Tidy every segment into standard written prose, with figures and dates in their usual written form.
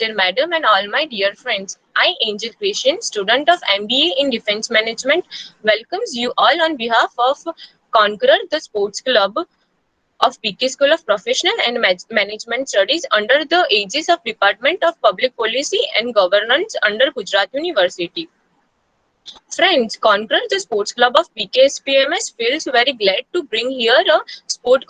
Mr. Madam, and all my dear friends. I, Angel Christian, student of MBA in Defense Management, welcomes you all on behalf of Conqueror, the sports club of PK School of Professional and Management Studies under the aegis of Department of Public Policy and Governance under Gujarat University. Friends, Conquer, the sports club of PKSPMS, feels very glad to bring here a sports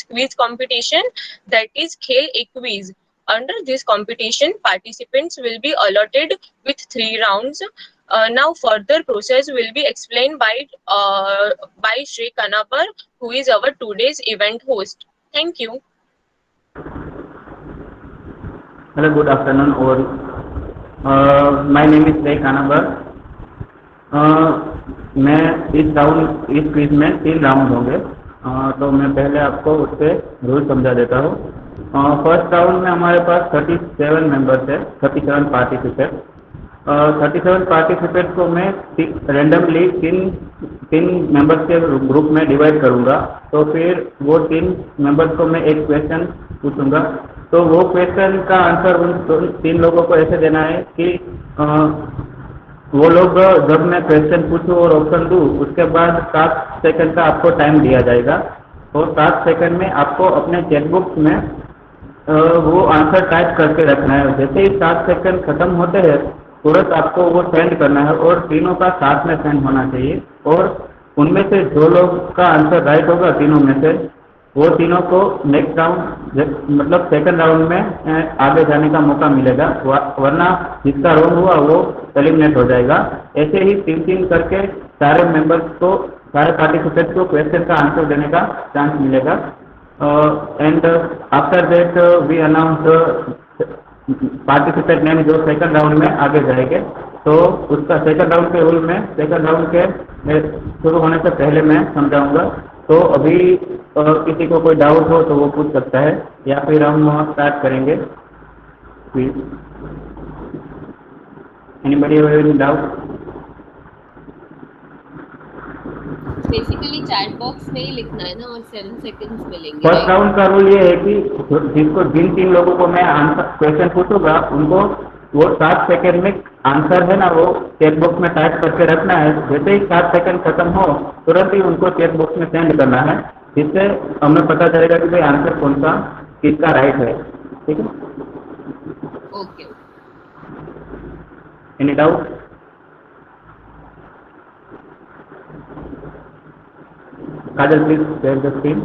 quiz competition, that is Khel A Quiz. Under this competition, participants will be allotted with 3 rounds. Now, further process will be explained by Shri Kanabar, who is our today's event host. Thank you. Hello, good afternoon all. My name is Ray Kanabar. मैं इस quiz में 3 round होंगे, तो मैं पहले आपको उसके rule समझा देता हूँ। फर्स्ट राउंड में हमारे पास 37 मेंबर्स है, 37 पार्टिसिपेट। 37 पार्टिसिपेट को मैं रेंडमली तीन मेंबर्स के ग्रुप में डिवाइड करूँगा। तो फिर वो 3 मेंबर्स को मैं एक क्वेश्चन पूछूंगा, तो वो क्वेश्चन का आंसर उन 3 लोगों को ऐसे देना है कि वो लोग जब मैं क्वेश्चन पूछूं और ऑप्शन दूं, उसके बाद 7 सेकंड का आपको टाइम दिया जाएगा और 7 सेकंड में आपको अपने चेकबुक में वो आंसर टाइप करके रखना है। जैसे ही 7 सेकंड खत्म होते हैं तुरंत आपको वो सेंड करना है और तीनों का साथ में सेंड होना चाहिए। और उनमें से जो लोग का आंसर राइट होगा तीनों में से, वो तीनों को नेक्स्ट राउंड मतलब सेकंड राउंड में आगे जाने का मौका मिलेगा, वरना जिसका रॉन्ग हुआ वो एलिमिनेट हो जाएगा। ऐसे ही 3-3 करके सारे मेंबर्स को, सारे पार्टिसिपेंट्स को क्वेश्चन का आंसर देने का चांस मिलेगा। And after that we announce participant name जो सेकंड राउंड में आगे जाएंगे। तो उसका सेकंड राउंड के रूल में सेकंड राउंड के शुरू होने से पहले मैं समझाऊंगा। तो अभी किसी को कोई डाउट हो तो वो पूछ सकता है, या फिर हम स्टार्ट करेंगे। Please, anybody have any doubt? Basically chat box में ही लिखना है ना, और 7 सेकंड्स मिलेंगे। फर्स्ट राउंड का रूल ये है कि जिन 3 लोगों को मैं आंसर क्वेश्चन पूछूंगा उनको वो 7 सेकंड में आंसर है ना वो चेक बॉक्स में टाइप करके रखना है। जैसे ही 7 सेकंड खत्म हो तुरंत ही उनको चेक बॉक्स में सेंड करना है, जिससे हमें पता चलेगा कि भाई आंसर कौन सा किसका राइट है। ठीक है, okay. Any doubt? Kajal, please share the screen.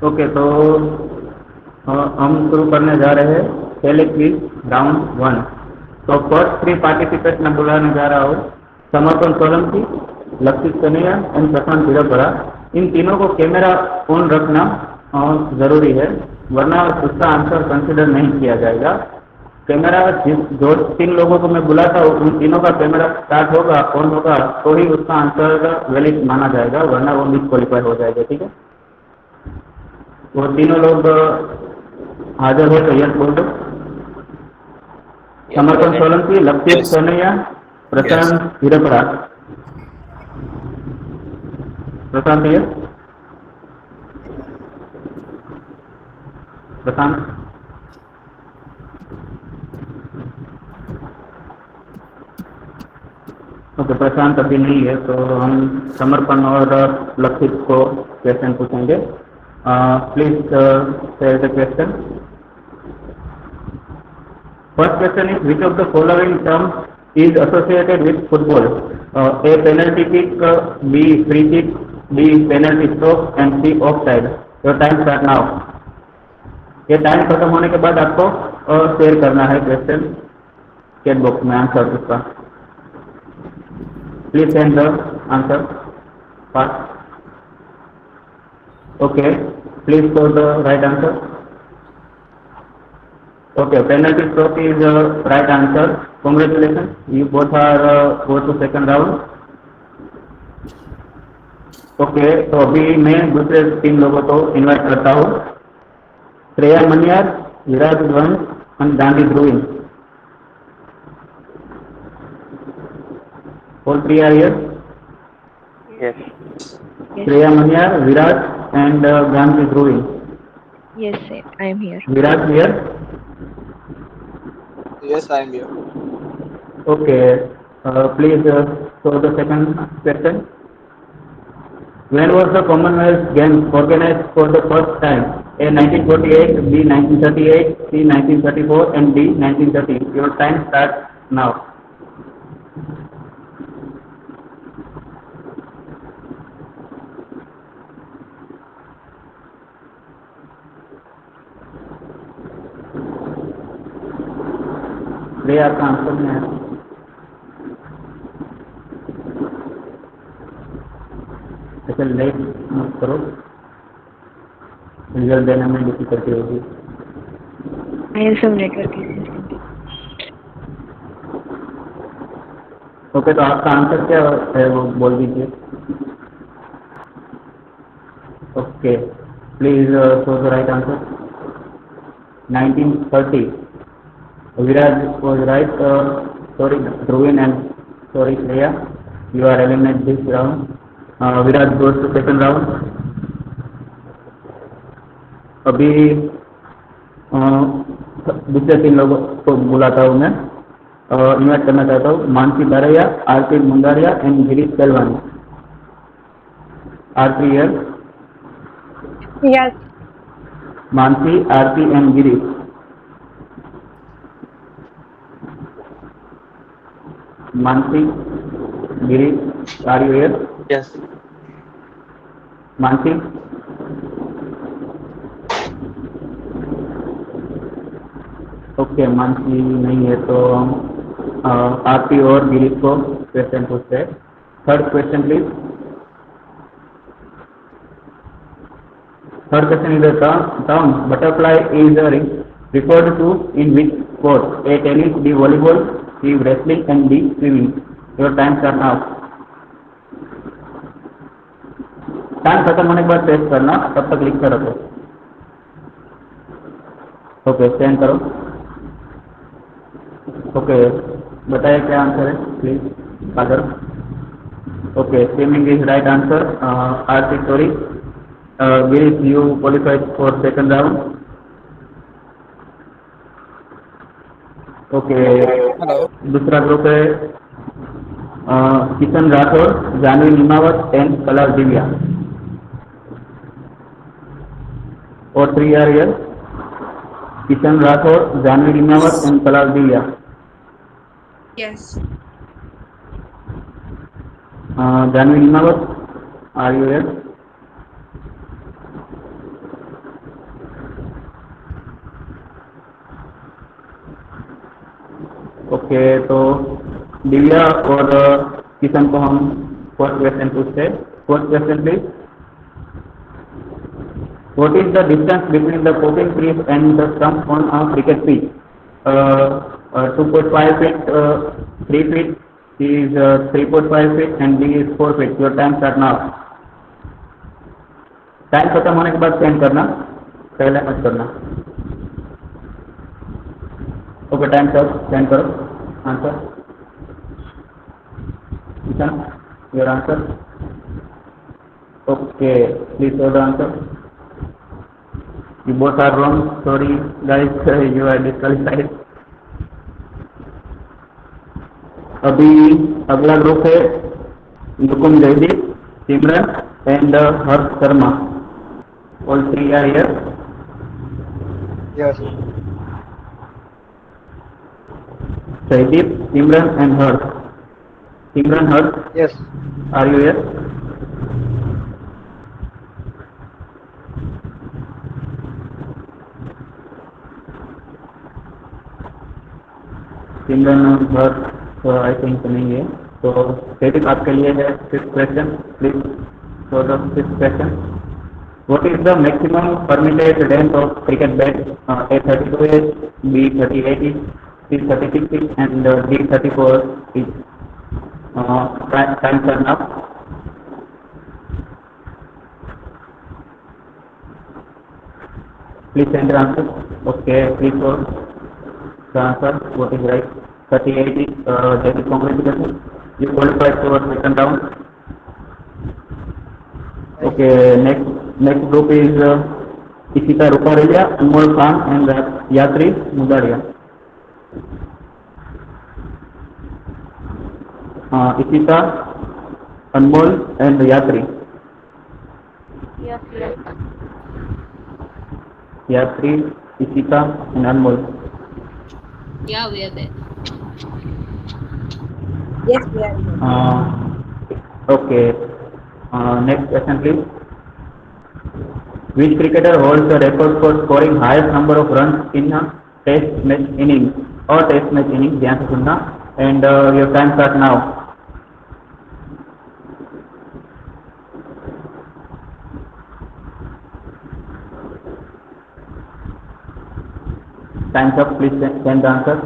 Okay, तो हम शुरू करने जा रहे हैं पहले क्विज राउंड 1। तो फर्स्ट 3 पार्टिसिपेंट मैं बुलाने जा रहा हूँ, समर्पण सोलंकी, लक्षित कन्हैया एंड प्रशांत वीरपरा। इन तीनों को कैमरा ऑन रखना जरूरी है, वरना उसका आंसर कंसिडर नहीं किया जाएगा। कैमरा जो 3 लोगों को मैं बुलाता हूँ उन तीनों का कैमरा स्टार्ट होगा, ऑन होगा, तो ही उसका आंसर वैलिड माना जाएगा, वरना वो डिस्क्वालीफाई हो जाएगा। ठीक है, वो तीनों लोग हाजिर हो तो यस बोल दो। समर्पण सोलंकी, लक्षित कन्हैया, प्रशांत वीरपरा। प्रशांत यस? प्रशांत? ओके, प्रशांत अभी नहीं है, तो हम समर्पण और लक्षित को क्वेश्चन पूछेंगे। Please share the question. First question is which of the following terms is associated with football? A penalty kick, B free kick, D penalty stroke and C offside. Your time start now. ये time खत्म होने के बाद आपको share करना है question chat box में answer उसका। Please send the answer fast. Okay, please quote the right answer. Okay, penalty stroke is the right answer. Congratulations, you both are go to second round. Okay, तो अभी मैं दूसरे 3 लोगों को invite करता हूँ। श्रेया मनियार, विराज वंश and Gandhi Dhruin. All three are here. Yes. Shreya Manyar, Virat, and Gandhi Dhruin. Yes, sir. I am here. Virat here. Yes, I am here. Okay. Please show the second question. When was the Commonwealth Games organized for the first time? A 1948, B 1938, C 1934, and D 1930. Your time starts now. ये आपका answer में है. ऐसे late मत करो, result देने में difficulty होगी. I have some network issues. Okay, तो आपका आंसर क्या है वो बोल दीजिए. Okay, please show the right answer. 1930. Viraj was right. Sorry, Dhruvin and sorry, Shreya. You are eliminated this round. Viraj goes to second round. अभी दूसरे तीन लोगों को बुलाता हूँ मैं. इन्वाइट करना चाहता हूँ Mansi Baraiya, Aarti Mungariya and Girish Selwani. Aarti here. Yes. Mansi, Aarti and Girish. Mansi, Girish, are you here? Yes. Mansi? Okay, Mansi नहीं है तो हम आरती और गिरीश को क्वेश्चन पूछते हैं. Third question please. Third question is the term butterfly is referred to in which sport? A. Tennis, B. Volleyball, C. Wrestling, and D. Swimming. Your times are now. Time खत्म होने के बाद टेस्ट करना, तब तक लिख कर रखो. ओके, सेंड करो. ओके, बताइए क्या आंसर है please. Father. Okay, swimming is right answer. Aarti sorry. Girish, you qualified for second round. Okay. Hello. दूसरा ग्रुप है किशन राठौर, जानवी निमावत एंड कलाल दिव्या. और 3 are here. Kishan Rathore, Janvi Nimavat and Kalal Divya. Yes. Janvi Nimavat, are you here? Okay, तो दिव्या और किशन को हम फोर्थ क्वेश्चन पूछते हैं. Fourth question please. What is the distance between the poking crease and the stump on a cricket pitch? 2.5 feet, 3 feet, C is 3.5 feet and D is 4 feet. Your time start now. Time खत्म होने के बाद send करना, पहले मत करना. Okay, time sir, send करो answer. Kishan, your answer. Okay, please show the answer. You both are wrong. Sorry guys, you are disqualified. अभी अगला ग्रुप है Nukum Jaydeep, Simran and Harsh Sharma. All 3 are here. Yes. Jaideep, Simran and Harsh. Simran, Harsh, Yes. are you here? Simran और Harsh तो I think नहीं है. तो जयदीप आपके लिए है fifth question. Please for the fifth question. What is the maximum permitted length of cricket bat? A 32 inch, B 38 inch, C 36 inch and D 34 inch. Time turn up. Please send the answer. Okay, please go. the answer. What is right? 38 is that is congratulations. You qualified for second round. Okay, next group is Ishita Ruparelia, Anmol Khan, and Yatri Mudaria. Ishita, Anmol, and Yatri. Yes, yes. Yatri, Ishita, and Anmol. Yeah, we are there. Yes, we are here. Okay. Next question, please. Which cricketer holds the record for scoring highest number of runs in a test match innings or test match innings? ध्यान से सुनना. And your time start now. Time's up. Please send the answer.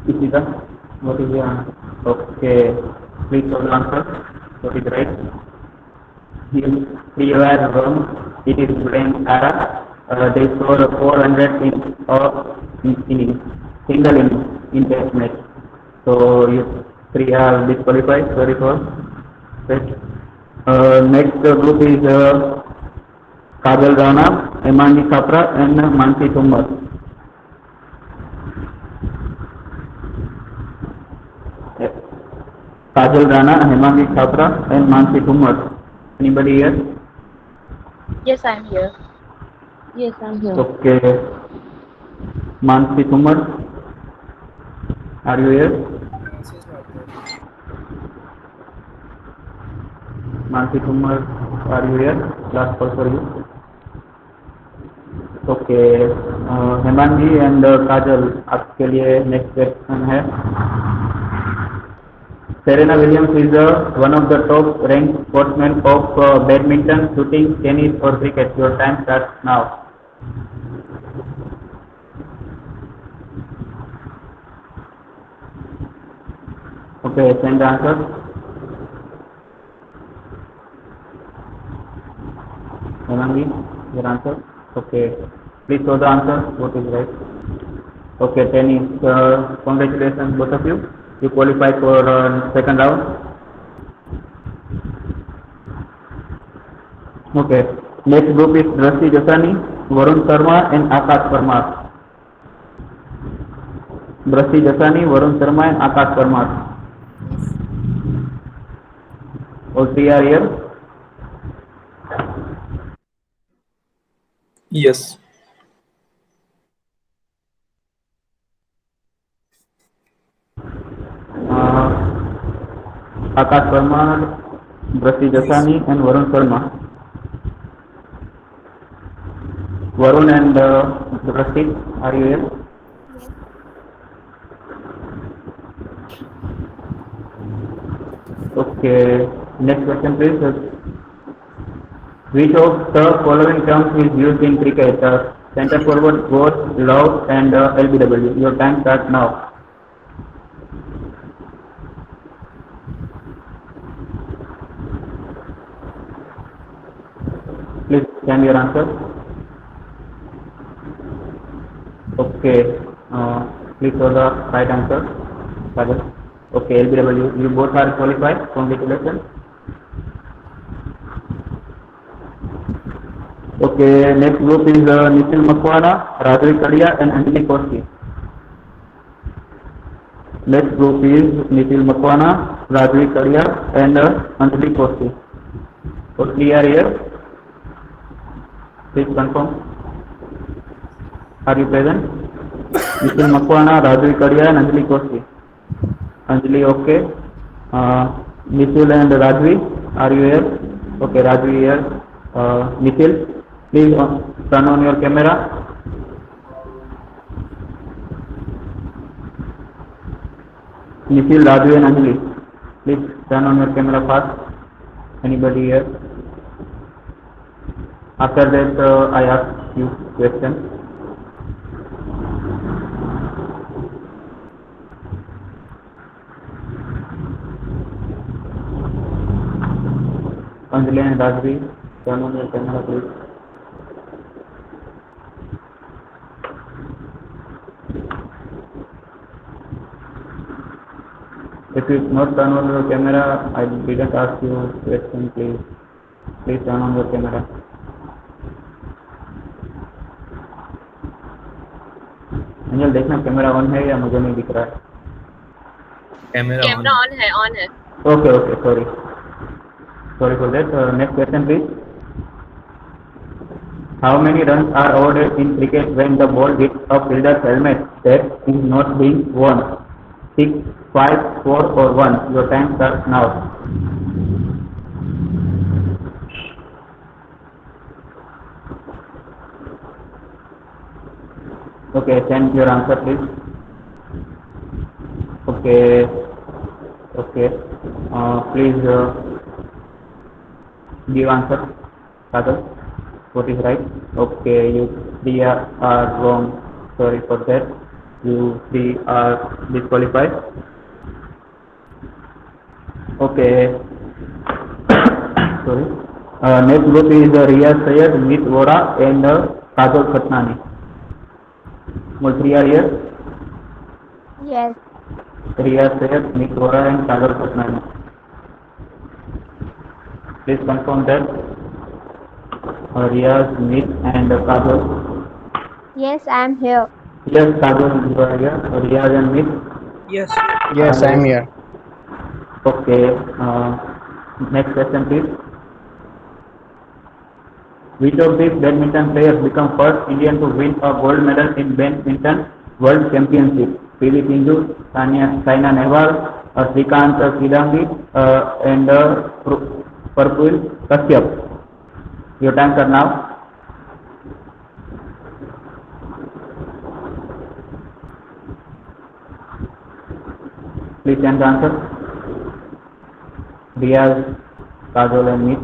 Ishita, what is your answer? Okay, please show the answer. What is right? You are wrong. It is Brian Ara. They scored 400 in innings, single innings in test match. So you three are disqualified. Sorry for that. Next group is Kajal Rana, Emanji Kapra, and Mansi Tumar. Kajal Rana, Hemangi Chhabra, and Mansi Tumar. Anybody here? Yes, I'm here. Yes, I'm here. Okay. Mansi Tumar, are you here? Mansi Tumar, are you here? Last call for you. Okay. Hemangi and Kajal, आपके लिए next question है. Serena Williams is one of the top ranked sportsmen of badminton, shooting, tennis, or cricket. Your time starts now. Okay, send the answer. Hemangi, your answer. Okay, please show the answer. What is right? Okay, tennis. Congratulations, both of you. You qualify for second round. Okay. Next group is Drashti Jasani, Varun Sharma, and Akash Parmar. Drashti Jasani, Varun Sharma, and Akash Parmar. All three are here. Yes. Akash Parmar, Drashti Jasani, and Varun Sharma. Varun and Drashti, are you here? Okay. Next question, please. Which of the following terms is used in cricket? Center forward, ghost, love, and LBW. Your time starts now. Please send your answer. Okay. Please show the right answer. Okay, LBW. You both are qualified. Congratulations. Okay, next group is Nikhil Makwana, Radhvi Kadia, and Anjali Koski. Next group is Nikhil Makwana, Radhvi Kadia, and Anjali Koski. All three are here. Please confirm. Are you present? Nikhil Makwana, Radhvi Kadia, and Anjali Koski. Anjali, okay. Nikhil and Radhvi, are you here? Okay, Radhvi here. Nikhil, please turn on your camera. Nikhil, Radhvi, and Anjali, please turn on your camera fast. Anybody here? After that, I ask you questions. Anjali and Rajvi, turn on your camera, please. If you not turn on your camera, I didn't ask you question, please. Please turn on your camera. अंजल देखना camera on है या मुझे नहीं दिख रहा है. Camera camera on है. Okay, sorry for that. Next question, please. How many runs are awarded in cricket when the ball hits a fielder's helmet that is not being worn? 6, 5, 4 or 1? Your time starts now. Okay, send your answer, please. Okay. Please give answer. Sagar, what is right? Okay, you 3 are wrong. Sorry for that. You 3 are disqualified. Okay. Sorry. Next group is Riyaz Syed, Meet Vora and Kajol Khatnani. All 3 are here? Yes. Riyaz Syed, Meet Vora and Kajol Khatnani. Please confirm that. Riyaz, Meet and Kajol. Yes, I am here. Yes, Kajol, you are here. Riyaz and Meet. Yes. Yes, I am here. Okay. Next question, please. Which of these badminton players become first Indian to win a gold medal in badminton World Championship? PV Sindhu, Saina Nehwal, Srikanth Kidambi, and Praful Kashyap. Your time are now. Please send the answer. Riyaz, Kajol and Meet.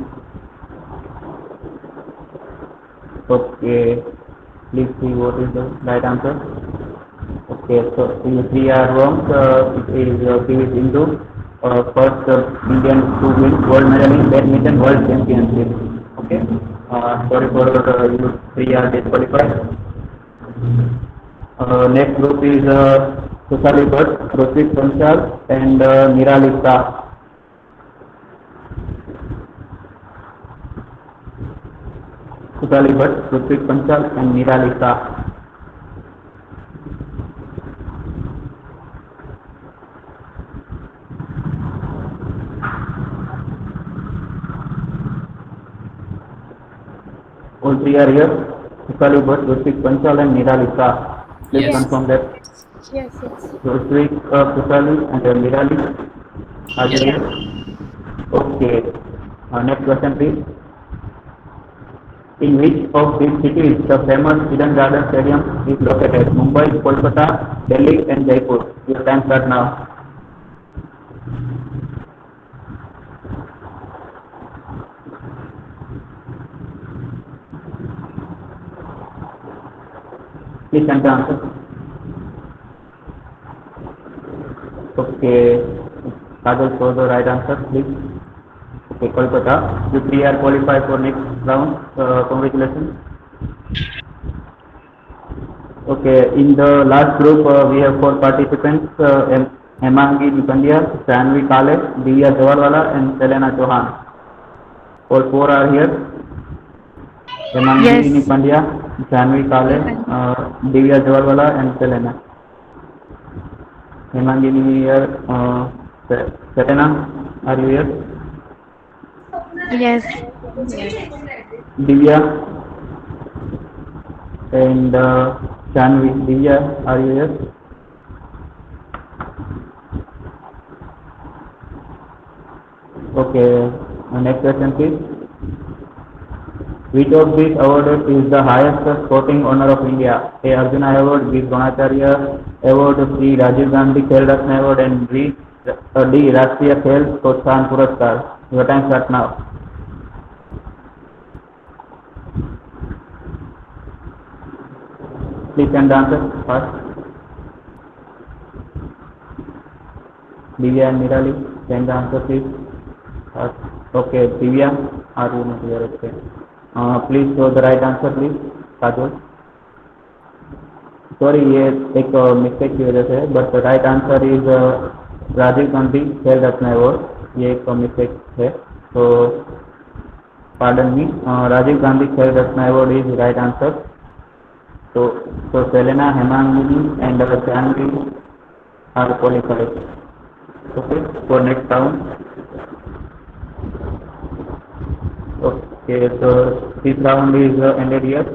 Okay, please see what is the right answer. Okay, so you 3 are wrong. It is PV Sindhu, first Indian to win gold medal in badminton World Championship. Okay, sorry for you 3 are disqualified. Next group is Susali Bhatt, Rohit Panchal and Nirali Shah. Susali Bhatt, Rohit Panchal and Nirali Shah. All 3 are here. Susali Bhatt, Rohit Panchal and Nirali Shah. Please confirm that. Yes. Rohit, Susali and Nirali. Are you here? Okay. Next question, please. In which of these cities the famous Eden Garden Stadium is located? Mumbai, Kolkata, Delhi and Jaipur. Your time starts now. Please send the answer. Okay. Kajal, show the right answer, please. Okay, Kolkata. You 3 are qualified for next round. Congratulations. Okay, in the last group we have 4 participants: Hemangi Nipandia, Sanvi Kale, Divya Jawarwala and Selena Chauhan. All 4 are here. Hemangi Nipandia, Sanvi Kale, Divya Jawarwala and Selena. Hemangi here. Selena, are you here? Yes. Divya and Shanvi. Divya, are you here? Okay. Next question, please. Which of these awards is the highest sporting honor of India? A. Arjuna Award, B. Dronacharya Award, C. Rajiv Gandhi Khel Ratna Award, and D. Rashtriya Khel Protsahan Puraskar. Your time starts now. Please send the answer first. Divya and Nirali, send the answer please. Okay, Divya. Are you not here? Okay. Please show the right answer, please. Kajol. Sorry, ये एक mistake की वजह से है, but right answer is Rajiv Gandhi Khel Ratna award. ये एक mistake है, तो pardon me. Rajiv Gandhi Khel Ratna award is right answer. तो Selena, Hemangini and Janvi are qualified. Okay, for next round. Okay, so this round is ended here.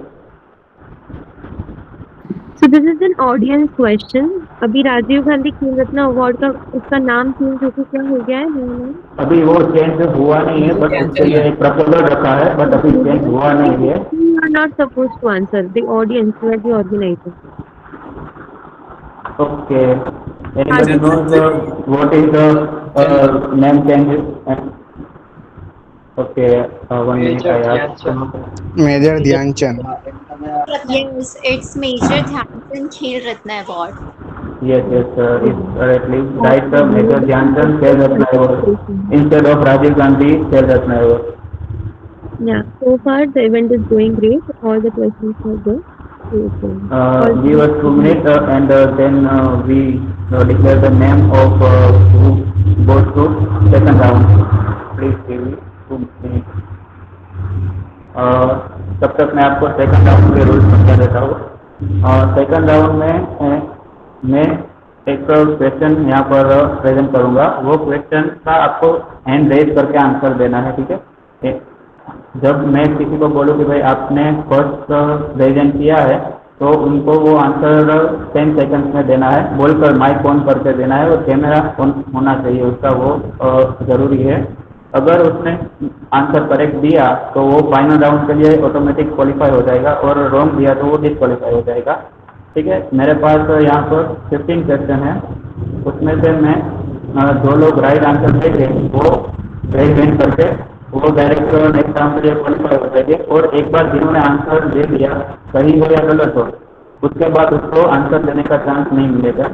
So this is an audience question. अभी Rajiv Gandhi Khel Ratna award का उसका नाम change होकर क्या हो गया है? अभी वो चेंज हुआ नहीं है, बट उसके लिए एक प्रपोजल रखा है, बट अभी चेंज हुआ नहीं है. You are not supposed to answer. The audience, you are the organizer. Okay. Anybody knows what is the name change? Okay, 1 minute I ask. Major Dhyanchand. Yes, it's Major Dhyanchand Khel Ratna Award. Yes, it's correctly right. Major Dhyanchand Khel Ratna Award instead of Rajiv Gandhi Khel Ratna Award. Yeah, so far the event is going great. All the questions are good. Give us 2 minutes and then we declare the name of who goes to second round. Please give me 2 minutes. तब तक मैं आपको second round के rules समझा देता हूँ. Second round में मैं एक क्वेश्चन यहाँ पर प्रेजेंट करूँगा. वो क्वेश्चन का आपको हैंड रेज करके आंसर देना है, ठीक है. जब मैं किसी को बोलूँ कि भाई आपने फर्स्ट प्रेजेंट किया है, तो उनको वो आंसर 10 सेकंड्स में देना है. बोलकर माइक ऑन करके देना है और कैमरा ऑन होना चाहिए उसका, वो ज़रूरी है. अगर उसने आंसर करेक्ट दिया तो वो फाइनल राउंड के लिए ऑटोमेटिक क्वालिफाई हो जाएगा, और रॉन्ग दिया तो वो डिसक्वालीफाई हो जाएगा, ठीक है. मेरे पास यहाँ पर 15 क्वेश्चन है. उसमें से मैं जो लोग राइट आंसर देंगे वो रेज हैंड करके वो डायरेक्ट नेक्स्ट राउंड के लिए क्वालिफाई हो जाएंगे. और एक बार जिन्होंने आंसर दे दिया, सही हो या गलत हो, उसके बाद उसको आंसर देने का चांस नहीं मिलेगा.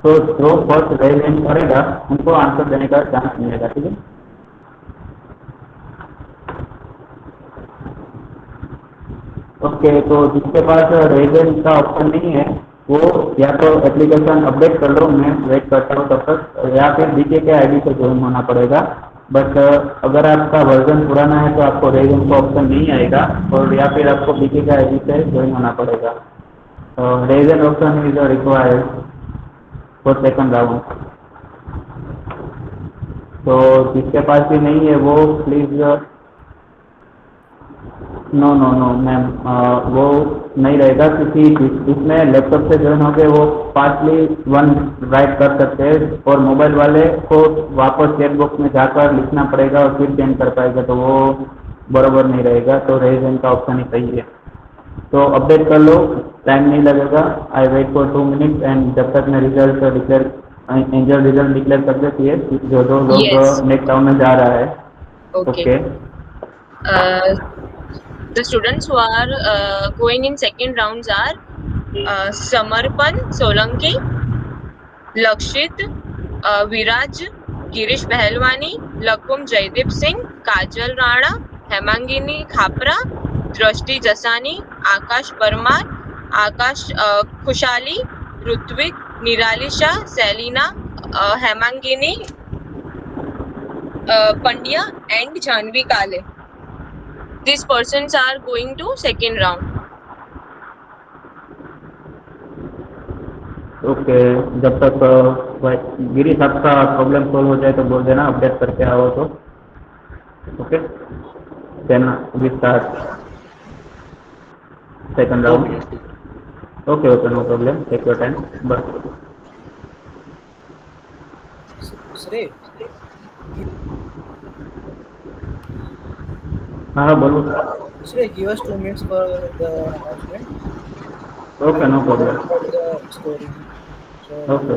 तो जो फर्स्ट रेज हैंड करेगा उनको आंसर देने का चांस मिलेगा, ठीक है. ओके, तो जिसके पास रेज हैंड का ऑप्शन नहीं है वो या तो एप्लीकेशन अपडेट कर लो, मैं वेट करता हूँ तब तक, या फिर बीके के आईडी से ज्वाइन होना पड़ेगा. बट अगर आपका वर्जन पुराना है तो आपको रेज हैंड का ऑप्शन नहीं आएगा, और या फिर आपको बीके के आईडी से ज्वाइन होना पड़ेगा. Raise hand option is required for second round. तो जिसके पास भी नहीं है वो प्लीज़. नो मैम, वो नहीं रहेगा, क्योंकि इसमें लैपटॉप से ज्वाइन हो गए वो पार्टली 1 राइट कर सकते हैं, और मोबाइल वाले को वापस चैट बॉक्स में जाकर लिखना पड़ेगा और फिर चेंज कर पाएगा, तो वो बराबर नहीं रहेगा. तो रेज हैंड का ऑप्शन ही सही है. तो अपडेट कर लो, टाइम नहीं लगेगा. I wait for 2 minutes and जब तक मैं result declare Angel result declare कर देती है जो लोग नेक्स्ट राउंड में जा रहा है. Okay. The students who are going in second rounds are Samarpan Solanki, Lakshit, Viraj, Girish Pahalwani, Lakum Jaideep Singh, Kajal Rana, Hemangini Khapra, Drashti Jasani, Akash Parmar, Akash Khushali, Rutvik, Nirali Shah, Selina, Hemangini Pandya and Janvi Kale. These persons are going to second round. Okay, जब तक गिरीश आपका problem solve हो जाए तो बोल देना, update करके आओ तो. Okay, then we start second round. Okay, no problem, take your time. बस हाँ बोलो. Give us 2 minutes for the announcement. Okay, no problem. For the scoring. So, okay.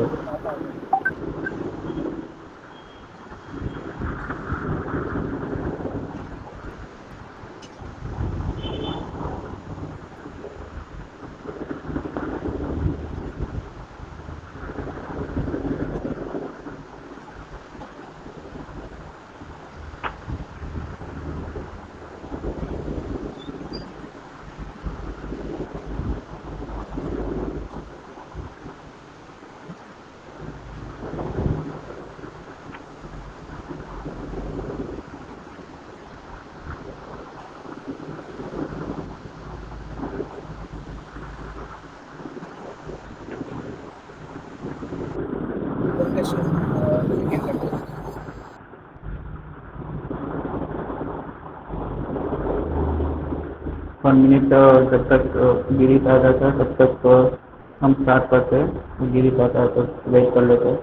1 minute जब तक गिरीश आ जाता है तब तक हम स्टार्ट करते हैं। गिरीश आता है तो वेट कर लेते हैं।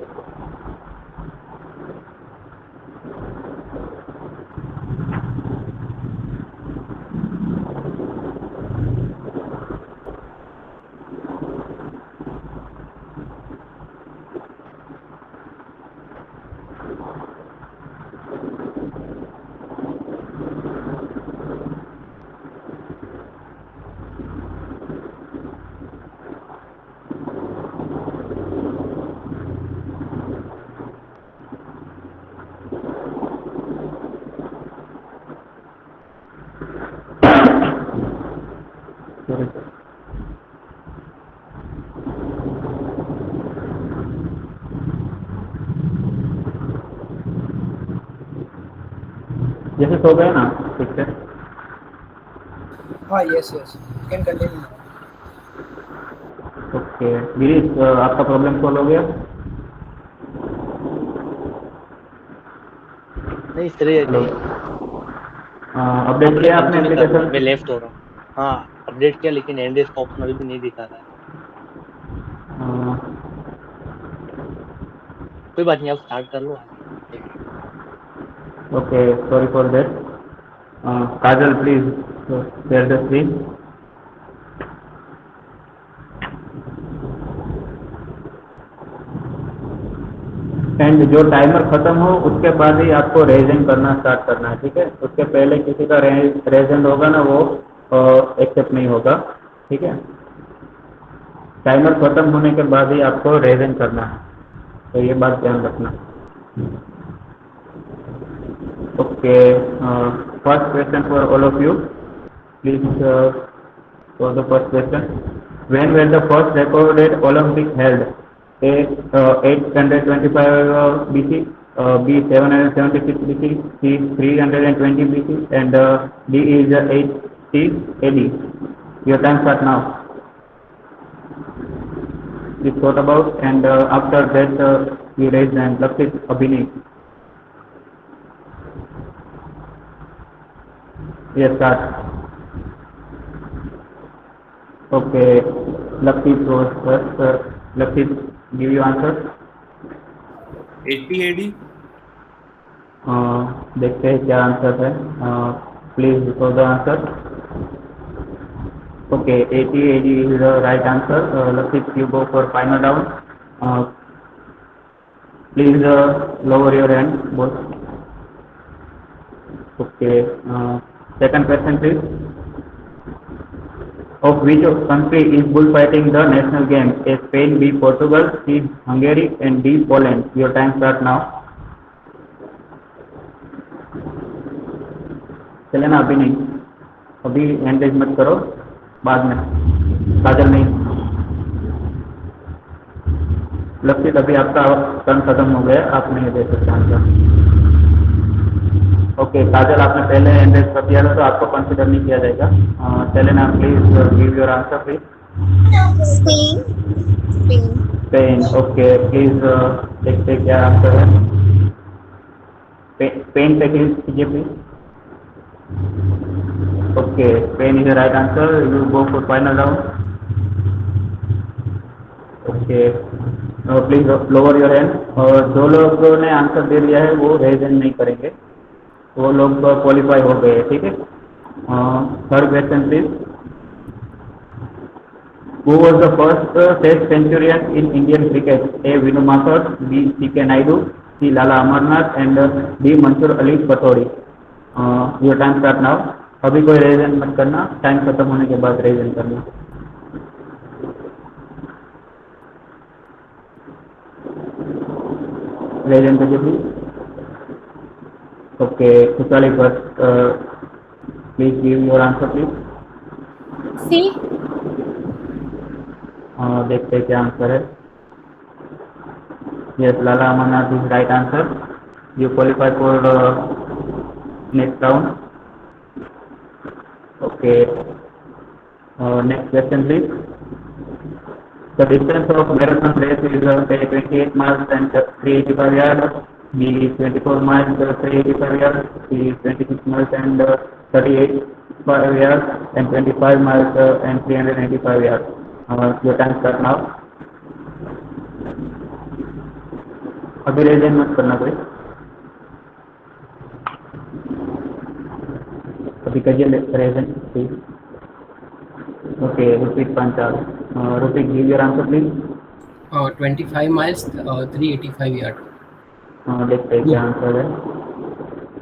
जैसे सो गए ना, ठीक है। हाँ, yes, yes. You can continue. Okay Girish, आपका प्रॉब्लम सॉल्व हो गया? नहीं सर, ये हेलो, नहीं अपडेट किया आपने कंटिन्यू कर रहा हूँ, मैं एप्लीकेशन? लेफ्ट हो रहा हूँ। हाँ, अपडेट किया लेकिन एंड का ऑप्शन अभी भी नहीं दिखा रहा है। कोई बात नहीं, आप स्टार्ट कर लो आगे। Okay, sorry for that. Kajal please share the screen. And जो टाइमर खत्म हो उसके बाद ही आपको रेजिंग करना स्टार्ट करना है, ठीक है। उसके पहले किसी का रेजिंग होगा ना, वो एक्सेप्ट नहीं होगा, ठीक है। टाइमर खत्म होने के बाद ही आपको रेजिंग करना है, तो ये बात ध्यान रखना। Okay, first question for all of you, please for the first question, when were the first recorded Olympic held? A 825 BC, B 776 BC, C 320 BC, and D is 80 AD. Your time start now. Please thought about, and after that you raise hand. Lakshit, Abhinay. Yes, start. Okay, Lakshit goes first. Lakshit, give you answer. 80 AD. देखते हैं क्या answer है। Please before the answer. Okay, 80 AD is the right answer. Lakshit, you go for final round. Please lower your hand, both. Okay, second question please. Of which country is bullfighting the national game? A Spain, B Portugal, C Hungary, and D Poland. Your time start now. चले ना, अभी नहीं, अभी hand raise मत करो, बाद में। काजल नहीं, लक्षित अभी आपका टर्न खत्म हो गया, आप नहीं दे सकते आंसर। ओके काजल, आपने पहले हैंड रेज कर दिया था तो आपको कंसिडर नहीं किया जाएगा। चले ना, please give your answer please. Spain. Spain. Spain, okay please देखते क्या आंसर है। पेन पे क्लिक कीजिए please. Okay, Spain is the right answer. You go for final round. Okay, please lower your hand. और जो लोगों ने आंसर दे दिया है वो रेज हैंड नहीं करेंगे, वो लोग क्वालिफाई हो गए, ठीक है। Third question please. Who was the first Test centurion in Indian cricket? A. Vinu Mathur, B. C.K. Naidu, C. Lala Amarnath, and D. Mansur Ali Patodi. Your time start now. अभी कोई raisin मत करना, time खत्म होने के बाद raisin करना। Raising करिए please. Okay, Khushali first, please give your answer please. C. देखते हैं क्या आंसर है। Yes, Lala Amarnath is right answer. You qualify for next round. Okay, next question please. The distance of marathon race is 28 miles and 385 yards, B 24 miles 385 yards, C 26 miles and 38 25 yards and 25 miles and 385 yards. Your time start now. अभी raise मत करना कोई, अभी करिए raise please. Okay, repeat Panchal. Repeat, give your answer please. 25 miles, 385 yard. Let's take the answer then.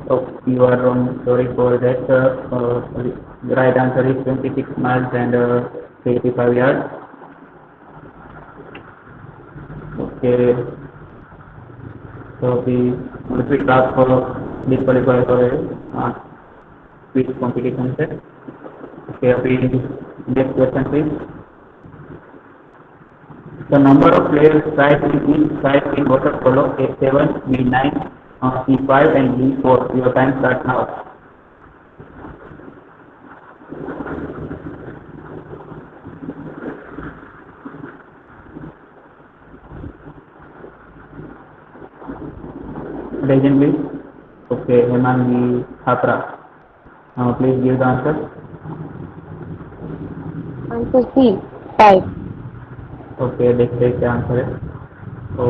Oh, you are wrong. Sorry for that. The right answer is 26 miles and 385 yards. Okay. So we repeat class for disqualify for quiz competition set. Okay, next question please. The number of players tried in each side in water polo A7, B9, C5 and B4. Your time starts now. Legend please. Okay, Hemangi Thapra. Please give the answer. Answer C, 5. Okay, let's take the answer. So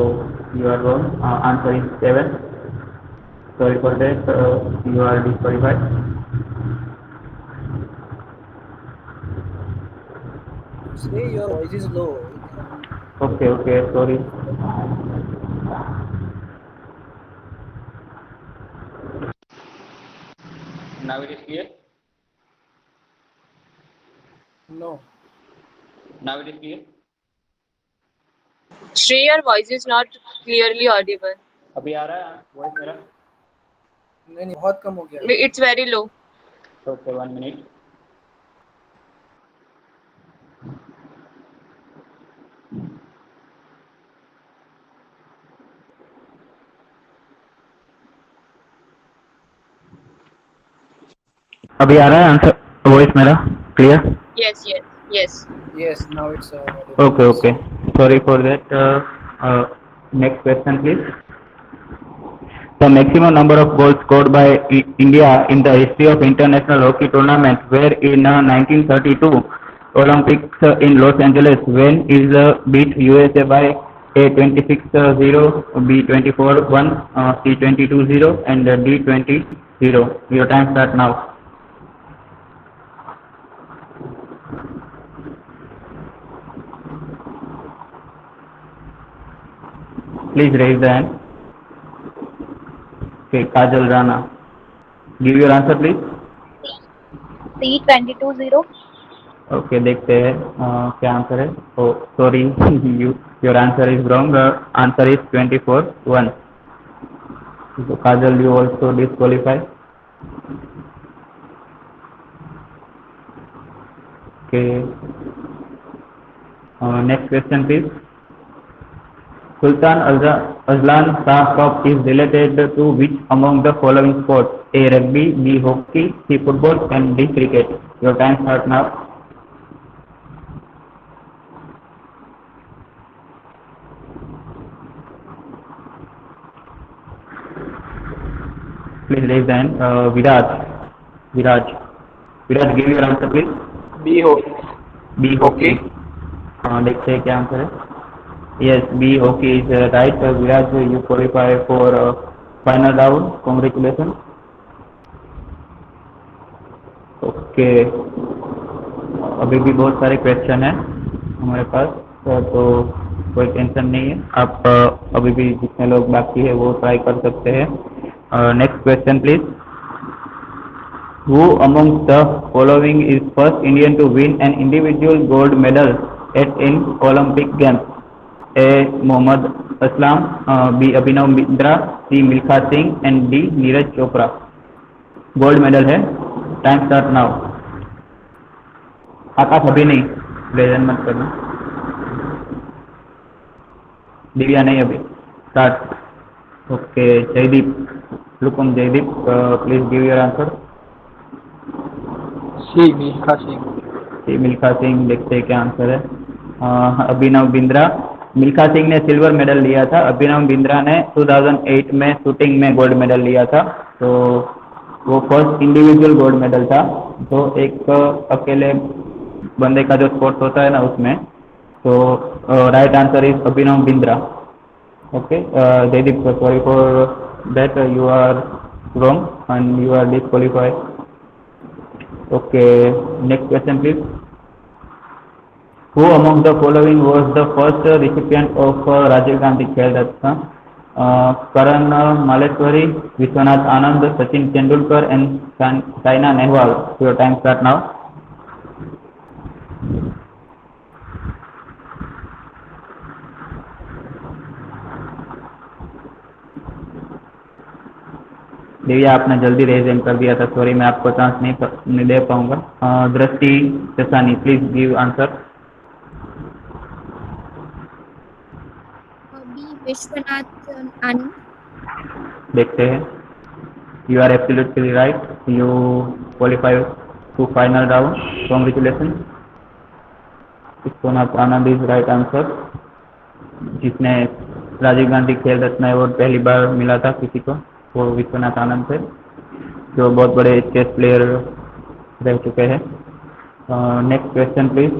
you are wrong. Answer is 7. Sorry for that. You are disqualified. Say your voice is low. Okay, sorry. Now it is clear? No. Now it is clear? Shri, your voice is not clearly audible. अभी आ रहा है voice मेरा? नहीं बहुत कम हो गया. It's very low. Okay, 1 minute. अभी आ रहा है आंसर वॉइस मेरा clear? Yes. Now it's Okay. Sorry for that. Next question please. The maximum number of goals scored by India in the history of international hockey tournaments were in 1932 Olympics in Los Angeles, when is beat USA by A 26-0, B 24-1, C 22-0 and D 20-0. Your time starts now. Please raise the hand. Okay, Kajal Rana. Give your answer please. C 22-0. Okay, देखते हैं क्या answer है. Oh, sorry, your answer is wrong. Answer is 24-1. So Kajal, you also disqualify. Okay. Next question please. Sultan Azlan Shah Cup is related to which among the following sports? A. Rugby, B. Hockey, C. Football and D. Cricket. Your time starts now. Please raise the hand. Viraj, give your answer please. B hockey. Let's say क्या answer है. Yes, B hockey is right. Viraj, you qualify for final round. Congratulations. Okay. अभी भी बहुत सारे question हैं हमारे पास, तो कोई टेंशन नहीं है. आप अभी भी जितने लोग बाकी है वो ट्राई कर सकते हैं. Next question please. Who among the following is first Indian to win an individual gold medal in Olympic Games? A. Mohammad Aslam, B. Abhinav Bindra, C. Milkha Singh and D. Neeraj Chopra. Gold medal है. Time start now. Akash अभी नहीं, present मत करना. दिव्या नहीं अभी. Start. Okay, Jaydeep, Lukum Jaydeep, please give your answer. C Milkha Singh. C Milkha Singh. देखते हैं क्या आंसर है. अभिनव बिंद्रा. मिल्खा सिंह ने सिल्वर मेडल लिया था. अभिनव बिंद्रा ने 2008 में शूटिंग में गोल्ड मेडल लिया था. तो वो फर्स्ट इंडिविजुअल गोल्ड मेडल था। तो एक अकेले बंदे का जो स्पोर्ट्स होता है ना उसमें, तो right answer is Abhinav Bindra. Okay Jaideep, sorry for that, you are wrong and you are disqualified. Okay next question please. Who among the following was the first recipient of Rajiv Gandhi Khel Ratna? Karan Maleshwari, Vishwanath Anand, Sachin Tendulkar and Saina Nehwal. Your time start now. Divya, आपने जल्दी raise M कर दिया था, sorry मैं आपको chance नहीं दे पाऊंगा। Drishti Chasani, please give answer. Vishwanath Anand. देखते हैं। You are absolutely right, you qualify to final round, congratulation. Vishwanath Anand is right answer, जिसने राजीव गांधी खेल रत्न अवार्ड पहली बार मिला था किसी को, वो विश्वनाथ आनंद थे, जो बहुत बड़े चेस प्लेयर रह चुके हैं। Next question please.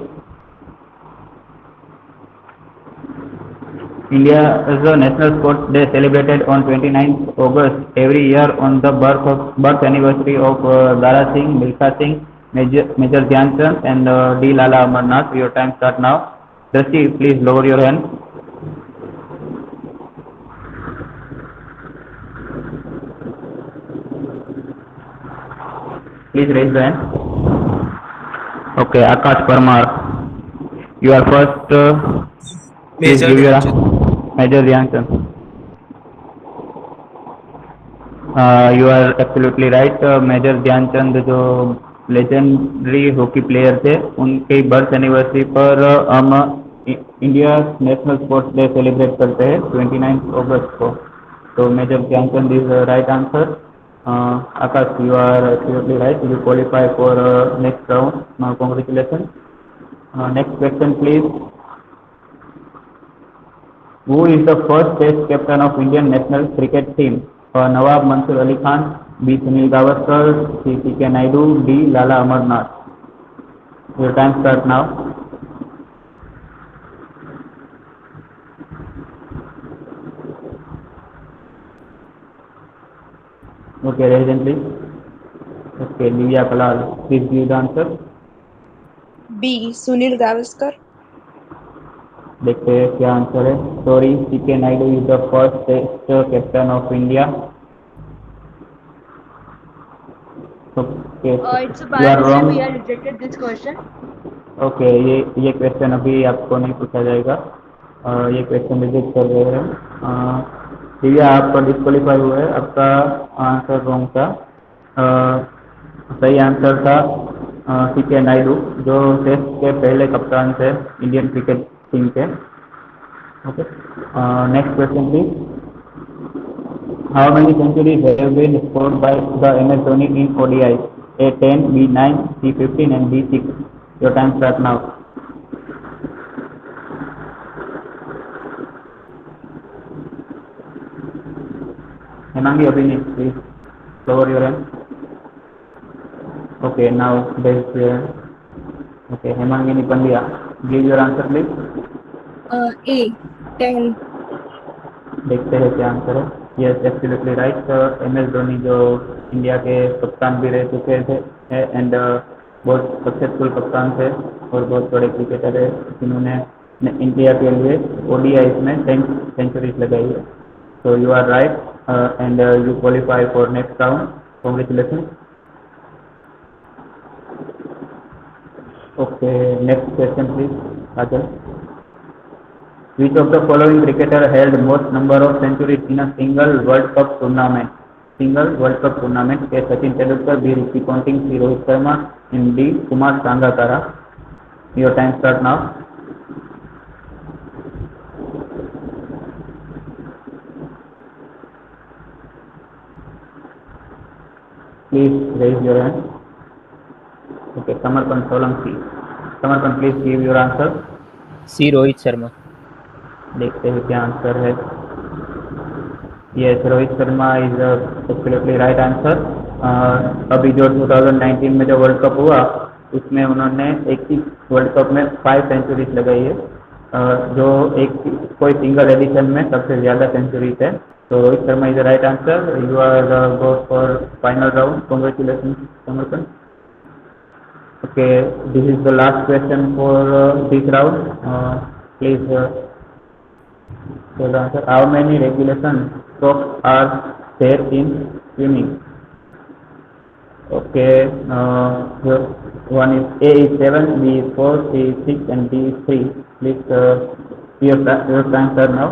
India's National Sports Day celebrated on 29th August every year on the birth anniversary of Dara Singh, Milkha Singh, Major Dhyan Chand and D. Lala Amarnath. Your time start now. Drashti, please lower your hand. Please raise the hand. Okay, Akash Parmar, you are first. Please give your Major Dhyan Chand. You are absolutely right. Major Dhyan Chand जो legendary hockey player थे, उनके birth anniversary पर हम India national sports day celebrate करते हैं 29 अगस्त को। तो major Dhyan Chand is right answer. Akash, you are absolutely right, you qualify for next round. Now congratulations. Next question please. Who is the first test captain of Indian national cricket team? Nawab Mansur Ali Khan, B. Sunil Gavaskar, C. K. Naidu, D. Lala Amarnath. Your time start now. Okay, raise hand please. Okay, Divya Kalal, please give the answer. B. Sunil Gavaskar. देखते हैं क्या answer है। Sorry, C K Naidu is the first test captain of India. Okay, ये question अभी आपको नहीं पूछा जाएगा, ये क्वेश्चन रिजेक्ट कर रहे हैं। दिव्या, आप डिस्क्वालीफाई हुए, आपका आंसर रॉन्ग था। सही आंसर था सी के नायडू, जो टेस्ट के पहले कप्तान थे इंडियन क्रिकेट टीम के। Okay, next question please. How many centuries have been scored by the MS Dhoni in ODI? A 10, B 9, C 15 and D 6. Your time start now. Hemangi Abhinav, please lower your hand. Okay, now raise your hand. Okay, Hemangini Pandya, give your answer please. A 10. देखते हैं क्या answer है। Yes, absolutely right. MS Dhoni जो India के कप्तान भी रह चुके थे एंड बहुत सक्सेसफुल कप्तान थे और बहुत बड़े क्रिकेटर है, जिन्होंने इंडिया के लिए ODI में 10 सेंचुरीज लगाई है। So you are right and you qualify for next round, congratulation. Okay, next question please Kajal. Which of the following cricketer held most number of centuries in a single World Cup tournament? A. Sachin Tendulkar, B. Ricky Ponting, C. Rohit Sharma, and D. Kumar Sangakkara. Your time start now. Please raise your hand. Okay, Samarpan Solanki. Samarpan, please give your answer. C. Rohit Sharma. देखते हैं क्या answer है। Yes, Rohit Sharma is absolutely right answer. अभी जो 2019 में जो world cup हुआ उसमें उन्होंने एक ही वर्ल्ड कप में 5 सेंचुरीज लगाई है, जो एक कोई सिंगल एडिशन में सबसे ज़्यादा सेंचुरीज है। तो Rohit Sharma is the right answer. You are go for final round. Congratulation Samarpan. Okay, this is the last question for this round. Please answer. How many regulation strokes are there in swimming? Okay, one is A is 7, B is 4, C is 6, and D is 3. Please your answer now.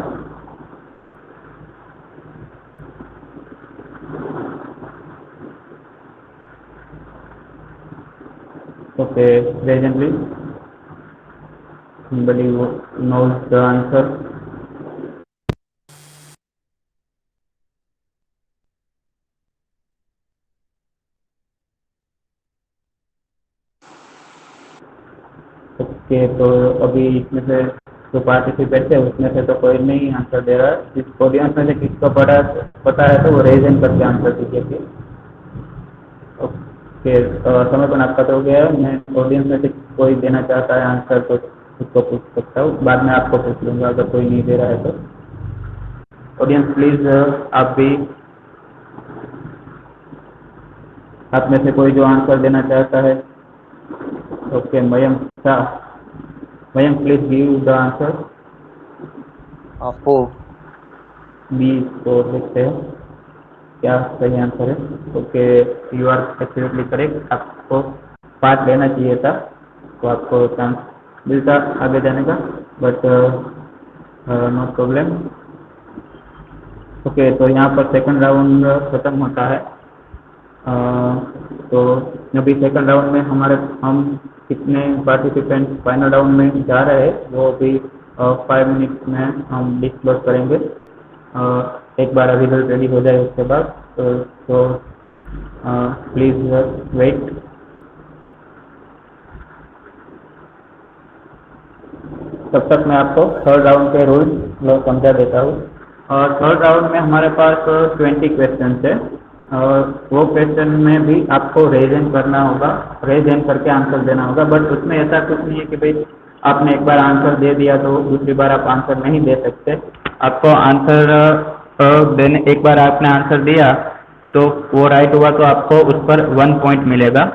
Okay, presently somebody knows the answer. Okay, तो अभी इसमें से जो participate है उसमें से तो कोई नहीं आंसर दे रहा है। जिस ऑडियंस में से किसको पता है तो वो रेज हैंड करके आंसर दीजिए। ओके, समय पर आपका तो हो गया है। मैं ऑडियंस में से कोई देना चाहता है आंसर तो उसको पूछ सकता हूँ, बाद में आपको पूछ लूँगा अगर कोई नहीं दे रहा है तो। ऑडियंस प्लीज़ आप भी, आप में से कोई जो आंसर देना चाहता है। Okay, Mayank Shah, Mayank please give the answer. 4। B 4 लिखते हैं, क्या सही आंसर है? Okay, you are absolutely correct. आपको पार्ट लेना चाहिए था तो आपको चांस मिलता आगे जाने का, बट नो प्रॉब्लम। ओके, तो यहाँ पर सेकंड राउंड खत्म होता है। तो अभी सेकंड राउंड में हम कितने पार्टिसिपेंट फाइनल राउंड में जा रहे हैं वो भी 5 मिनट में हम डिस्क्लोज करेंगे। एक बार रिजल्ट रेडी हो जाए उसके बाद तो प्लीज़ वेट। तब तक मैं आपको थर्ड राउंड के रूल्स समझा देता हूँ। और थर्ड राउंड में हमारे पास 20 क्वेश्चन है और वो क्वेश्चन में भी आपको रेज हैंड करना होगा, रेज हैंड करके आंसर देना होगा। बट उसमें ऐसा कुछ नहीं है कि भाई आपने एक बार आंसर दे दिया तो दूसरी बार आप आंसर नहीं दे सकते। आपको आंसर देने, एक बार आपने आंसर दिया तो वो राइट हुआ तो आपको उस पर 1 पॉइंट मिलेगा,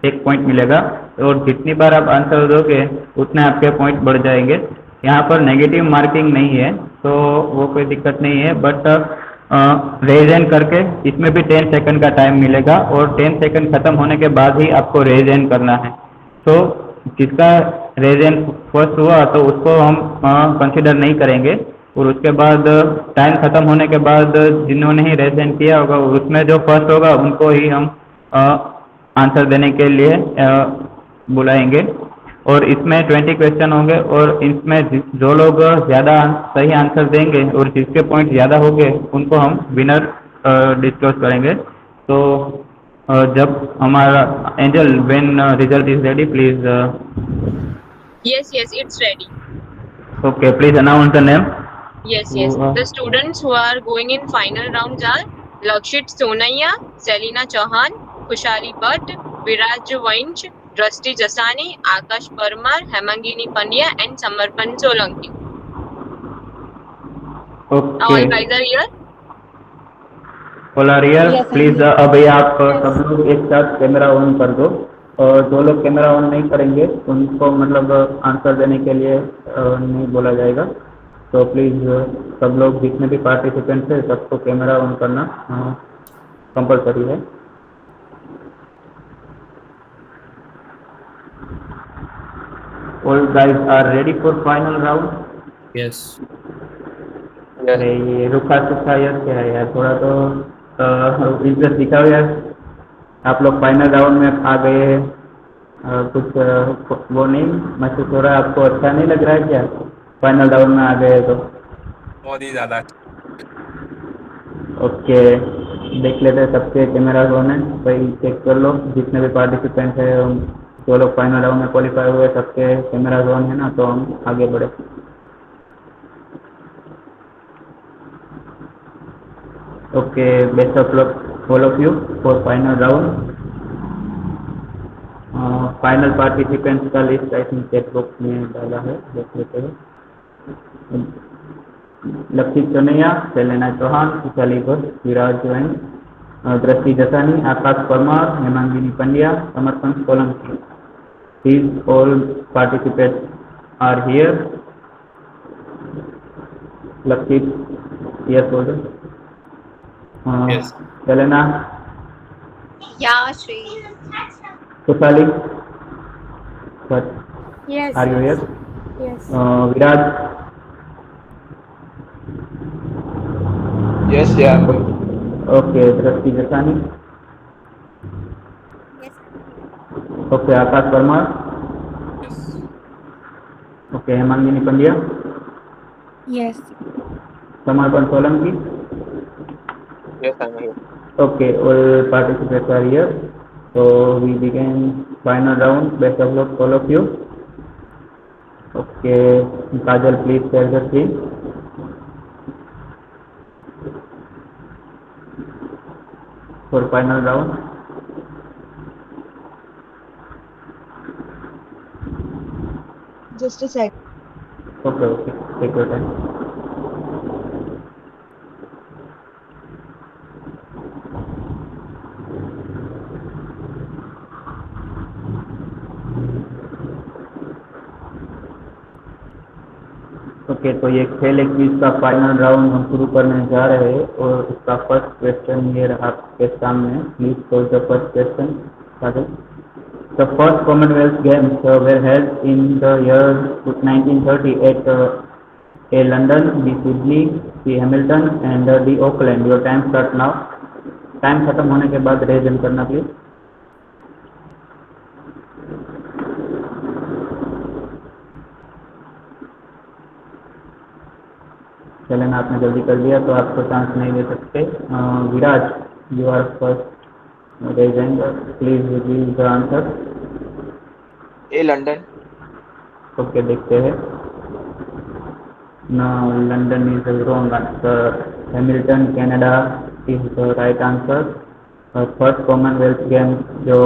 1 पॉइंट मिलेगा। और जितनी बार आप आंसर दोगे उतने आपके पॉइंट बढ़ जाएंगे। यहाँ पर नेगेटिव मार्किंग नहीं है तो वो कोई दिक्कत नहीं है। बट रेज हैंड करके इसमें भी 10 सेकंड का टाइम मिलेगा और 10 सेकंड खत्म होने के बाद ही आपको रेज हैंड करना है। तो जिसका रेज हैंड फर्स्ट हुआ तो उसको हम कंसिडर नहीं करेंगे और उसके बाद टाइम खत्म होने के बाद जिन्होंने ही रेज हैंड किया होगा उसमें जो फर्स्ट होगा उनको ही हम आंसर देने के लिए बुलाएंगे। और इसमें 20 क्वेश्चन होंगे और इसमें जो लोग ज़्यादा सही आंसर देंगे और जिसके पॉइंट ज़्यादा होंगे उनको हम विनर डिस्क्लोज करेंगे। तो जब हमारा angel when result is ready please. Yes, it's ready. Okay, please announce the name. Yes. The students who are going in final rounds are Lakshit Sonaiya, Selina Chauhan, Khushali Bhatt, Viraj Vainch, Drashti Jasani, Akash Parmar, Hemangini Pandya and Samarpan Solanki. Okay, All guys are here? All are here. Yes, I'm please here. अभी आप सब लोग एक साथ camera on कर दो और जो लोग कैमरा ऑन नहीं करेंगे उनको मतलब आंसर देने के लिए नहीं बोला जाएगा। तो प्लीज़ सब लोग जितने भी पार्टिसिपेंट्स हैं सबको कैमरा ऑन करना कंपलसरी है। All guys are ready for final round? Yes. अरे ये रुखा सुखा यस क्या है यार, थोड़ा तो इज्जत दिखाओ यार। आप लोग फाइनल राउंड में आ गए, कुछ वो नहीं महसूस हो रहा है आपको? अच्छा नहीं लग रहा है क्या फाइनल राउंड में आ गए तो? बहुत ही ज़्यादा। ओके, देख लेते हैं सबके कैमरा ऑन है भाई, चेक कर लो जितने भी पार्टिसिपेंट है जो लोग फाइनल राउंड में क्वालिफाई हुए सबके कैमरा ऑन है ना, तो हम आगे बढ़े। Okay, best of luck all of you for final round. Final participants का list I think chat box में डाला है, देख लेते हैं। Lakshit Kanhaiya, Selena Chauhan, Vishali Ghosh, Viraj Jain, Drishti Jasani, Akash Parmar, Hemangini Pandya, Samarpan Solanki. These all participants are here. Lakshit, yes, order. Yes. Selena, Yeah, Shri. Kushali, what? Yes. Are you here? Yes. Viraj, Yes, yeah. okay, Drashti Jasani, Yes. okay, Akash Parmar, Yes. okay, Hemangini Pandya, Yes. Samarpan Solanki, Yes, I'm here. okay, all participants are here. So we begin final round. Best of luck, all of you. Okay, Kajal, please share the screen. For final round. Just a sec. Okay, okay, take your time. Okay, तो ये खेल 21 का final round हम शुरू करने जा रहे हैं और इसका फर्स्ट क्वेश्चन ये रहा आपके सामने। Please solve the first question. The first Commonwealth games were held in the year 1930 at A London, B Sydney, C Hamilton and D Auckland. Your time start now. Time खत्म होने के बाद raisin करना please. चलें, आपने जल्दी कर दिया तो आपको चांस नहीं दे सकते। Viraj, you are first raised, please reveal the answer. A London. Okay, देखते हैं। No, London is wrong answer. Hamilton Canada is the right answer. First Commonwealth game जो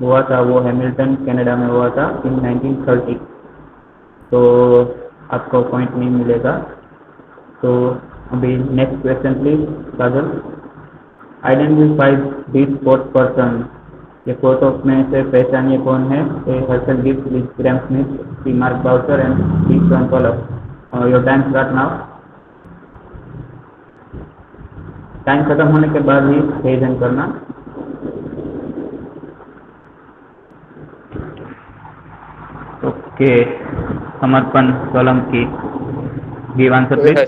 हुआ था वो हैमिल्टन कनाडा में हुआ था इन 1930। तो आपको पॉइंट नहीं मिलेगा। तो अभी next question please Kajal. Identify this fourth person. ये फोटो में से पहचानिए कौन है। ए हर्षल गिफ्ट, B Graeme Smith, C Mark Boucher and D Shaun Pollock. Your time start now. टाइम खत्म होने के बाद ही रेजन करना। Okay, Samarpan Solanki, give answer please.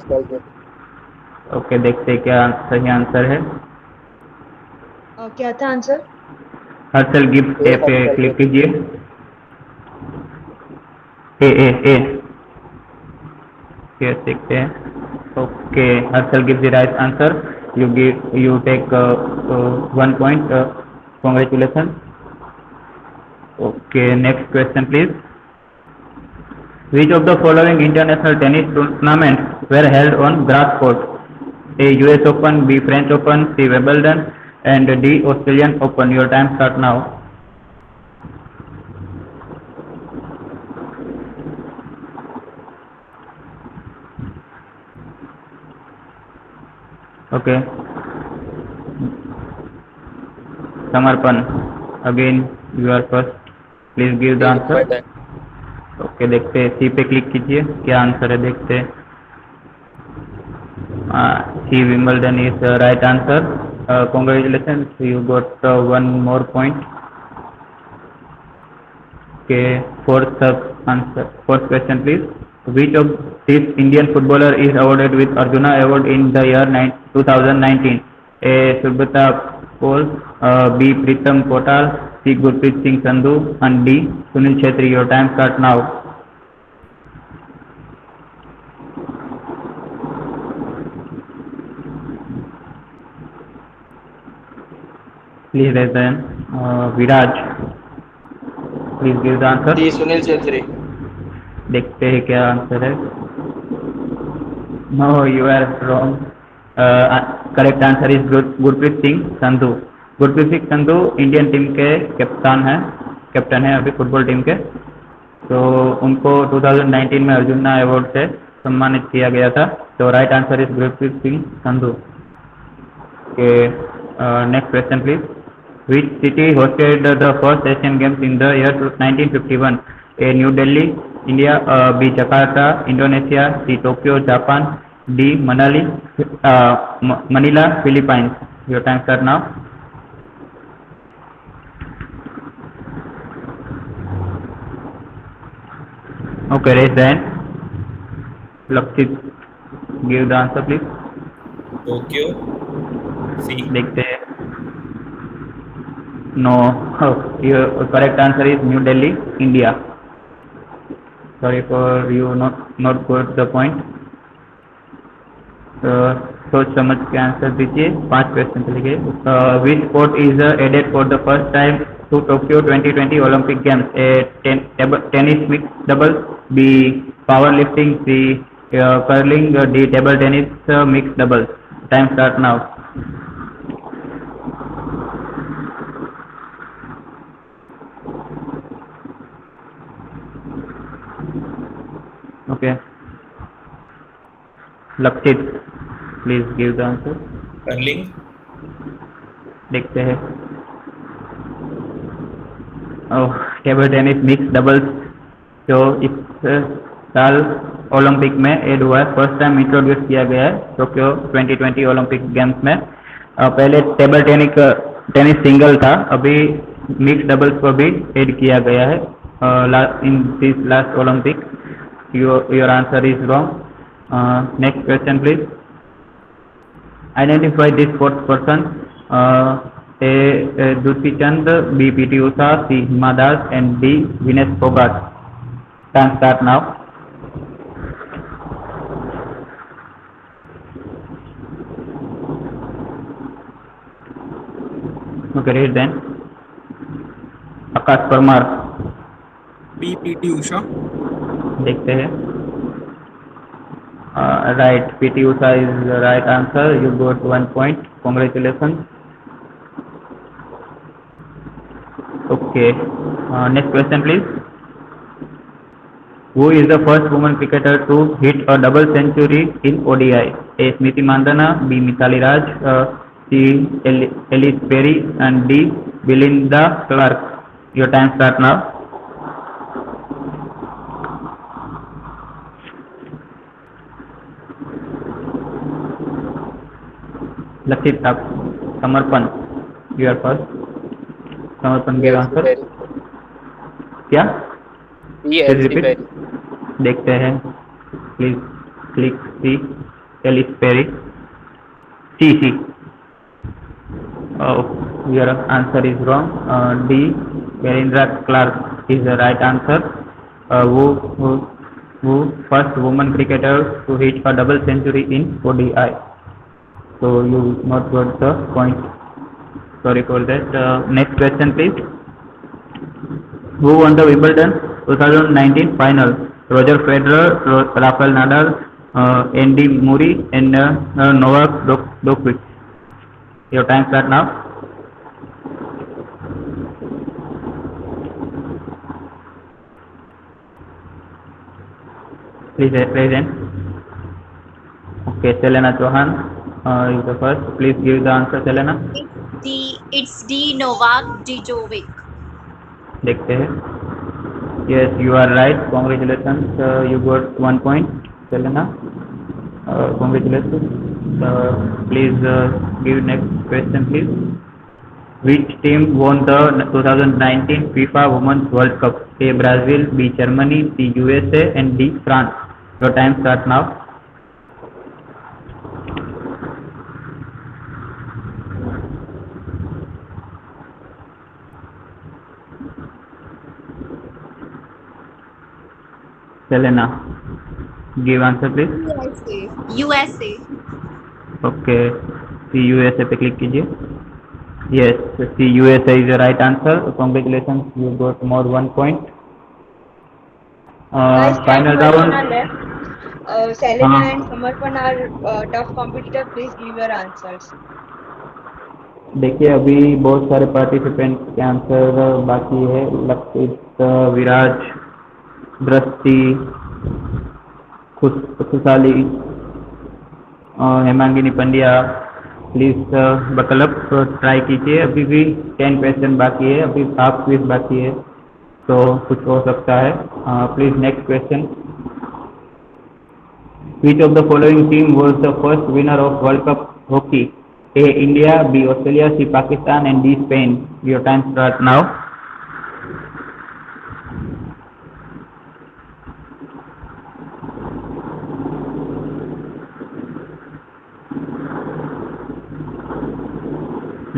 Okay, देखते हैं क्या सही आंसर है। क्या था आंसर? हर्षल गिफ्ट ए पे क्लिक कीजिए। ए क्या देखते हैं। Okay, Harshal gift the right answer. You take 1 point. Congratulation. Okay, next question please. Which of the following international tennis tournaments were held on grass court? A. US Open, B. French Open, C. Wimbledon and D. Australian Open. Your time start now. Okay. Samarpan, again you are first. Please give the answer. Okay, देखते हैं। सी पे click कीजिए, क्या answer है देखते हैं। C Wimbledon is right answer. Congratulation, you got 1 more point. Okay, fourth answer, fourth question please. Which of this Indian footballer is awarded with Arjuna award in the year 2019? A. Subrata Paul, B. Pritam Kotal, C. Gurpreet Singh Sandhu and D. Sunil Chhetri. Your time start now. Please raising. Viraj, please give the answer. D. Sunil Chhetri. देखते हैं क्या answer है। No, you are wrong. Correct answer is Gurpreet Singh Sandhu. Gurpreet Singh Sandhu Indian team के captain है अभी football team के। तो उनको 2019 में अर्जुना अवार्ड से सम्मानित किया गया था। तो right answer is Gurpreet Singh Sandhu. के next question please. Which city hosted the first Asian Games in the year 1951? A. New Delhi, India. B. Jakarta, Indonesia. C. Tokyo, Japan. D. Manila, Philippines. Your time start now. Okay, raise the hand. Lakshit, give the answer please. Tokyo C. देखते हैं। No, your correct answer is New Delhi, India. Sorry for you not got the point. सोच समझ के answer दीजिए। 5 question चलेंगे। Which sport is added for the first time to Tokyo 2020 Olympic Games? A. Tennis mixed doubles. B. Powerlifting. C. Curling. D. Table tennis mixed doubles. Time start now. Okay. Lakshit, please give the answer. Curling. देखते हैं। Table tennis mix doubles जो इस साल Olympic में add हुआ है, first time introduce किया गया है टोक्यो 2020 ओलंपिक गेम्स में। पहले टेबल टेनिस सिंगल था, अभी मिक्स डबल्स को भी ऐड किया गया है in this last Olympic. Your answer is wrong. Next question please. Identify this fourth person. A. Dutty Chand, B. PT Usha, C. Hima Das, and D. Vinesh Phogat. Time start now. Okay, read then. Akash Parmar. B PT Usha. देखते हैं। Right, PT Usha is right answer. You got 1 point. Congratulations. Okay. Next question please. Who is the first woman cricketer to hit a double century in ODI? A. Smriti Mandhana, B. Mithali Raj, C. Ellis Perry, and D. Belinda Clark. Your time start now. लक्षित आप समर्पण, your first. समर्पण के answer क्या? Repeat. देखते हैं please. Click C. Ellyse Perry. C. Your answer is wrong. D. Belinda Clark is the right answer. वो first woman cricketer to hit a double century in ODI. So you not got the point. Sorry for that. Next question please. Who won the Wimbledon 2019 final? Roger Federer, Rafael Nadal, Andy Murray, and Novak Djokovic. Your time start now. Please present. Okay, Selena Chauhan. You the first. Please give the answer, Selena. It's D. Novak Djokovic. देखते हैं। Yes, you are right. Congratulations. You got 1 point, Selena. Congratulations. Please give next question, please. Which team won the 2019 FIFA Women's World Cup? A. Brazil, B. Germany, C. USA, and D. France. Your time starts now. Selena, give answer please. USA. Okay, C USA पे click कीजिए। Yes, C USA is the right answer. Congratulations, you got more 1 point. Final round. Selena हाँ and Samarpan are tough competitor. Please give your answers. देखिए अभी बहुत सारे participant के answer बाकी है। लक्षित, Viraj, Drishti, Khushali, Hemangini Pandya. Please buckle up, try कीजिए। अभी भी 10 क्वेश्चन बाकी है, अभी हाफ क्विज बाकी है, तो कुछ हो सकता है। Please next question. Which of the following team was the first winner of World Cup hockey? A. India, B. Australia, C. Pakistan, and D. Spain. Your time starts now.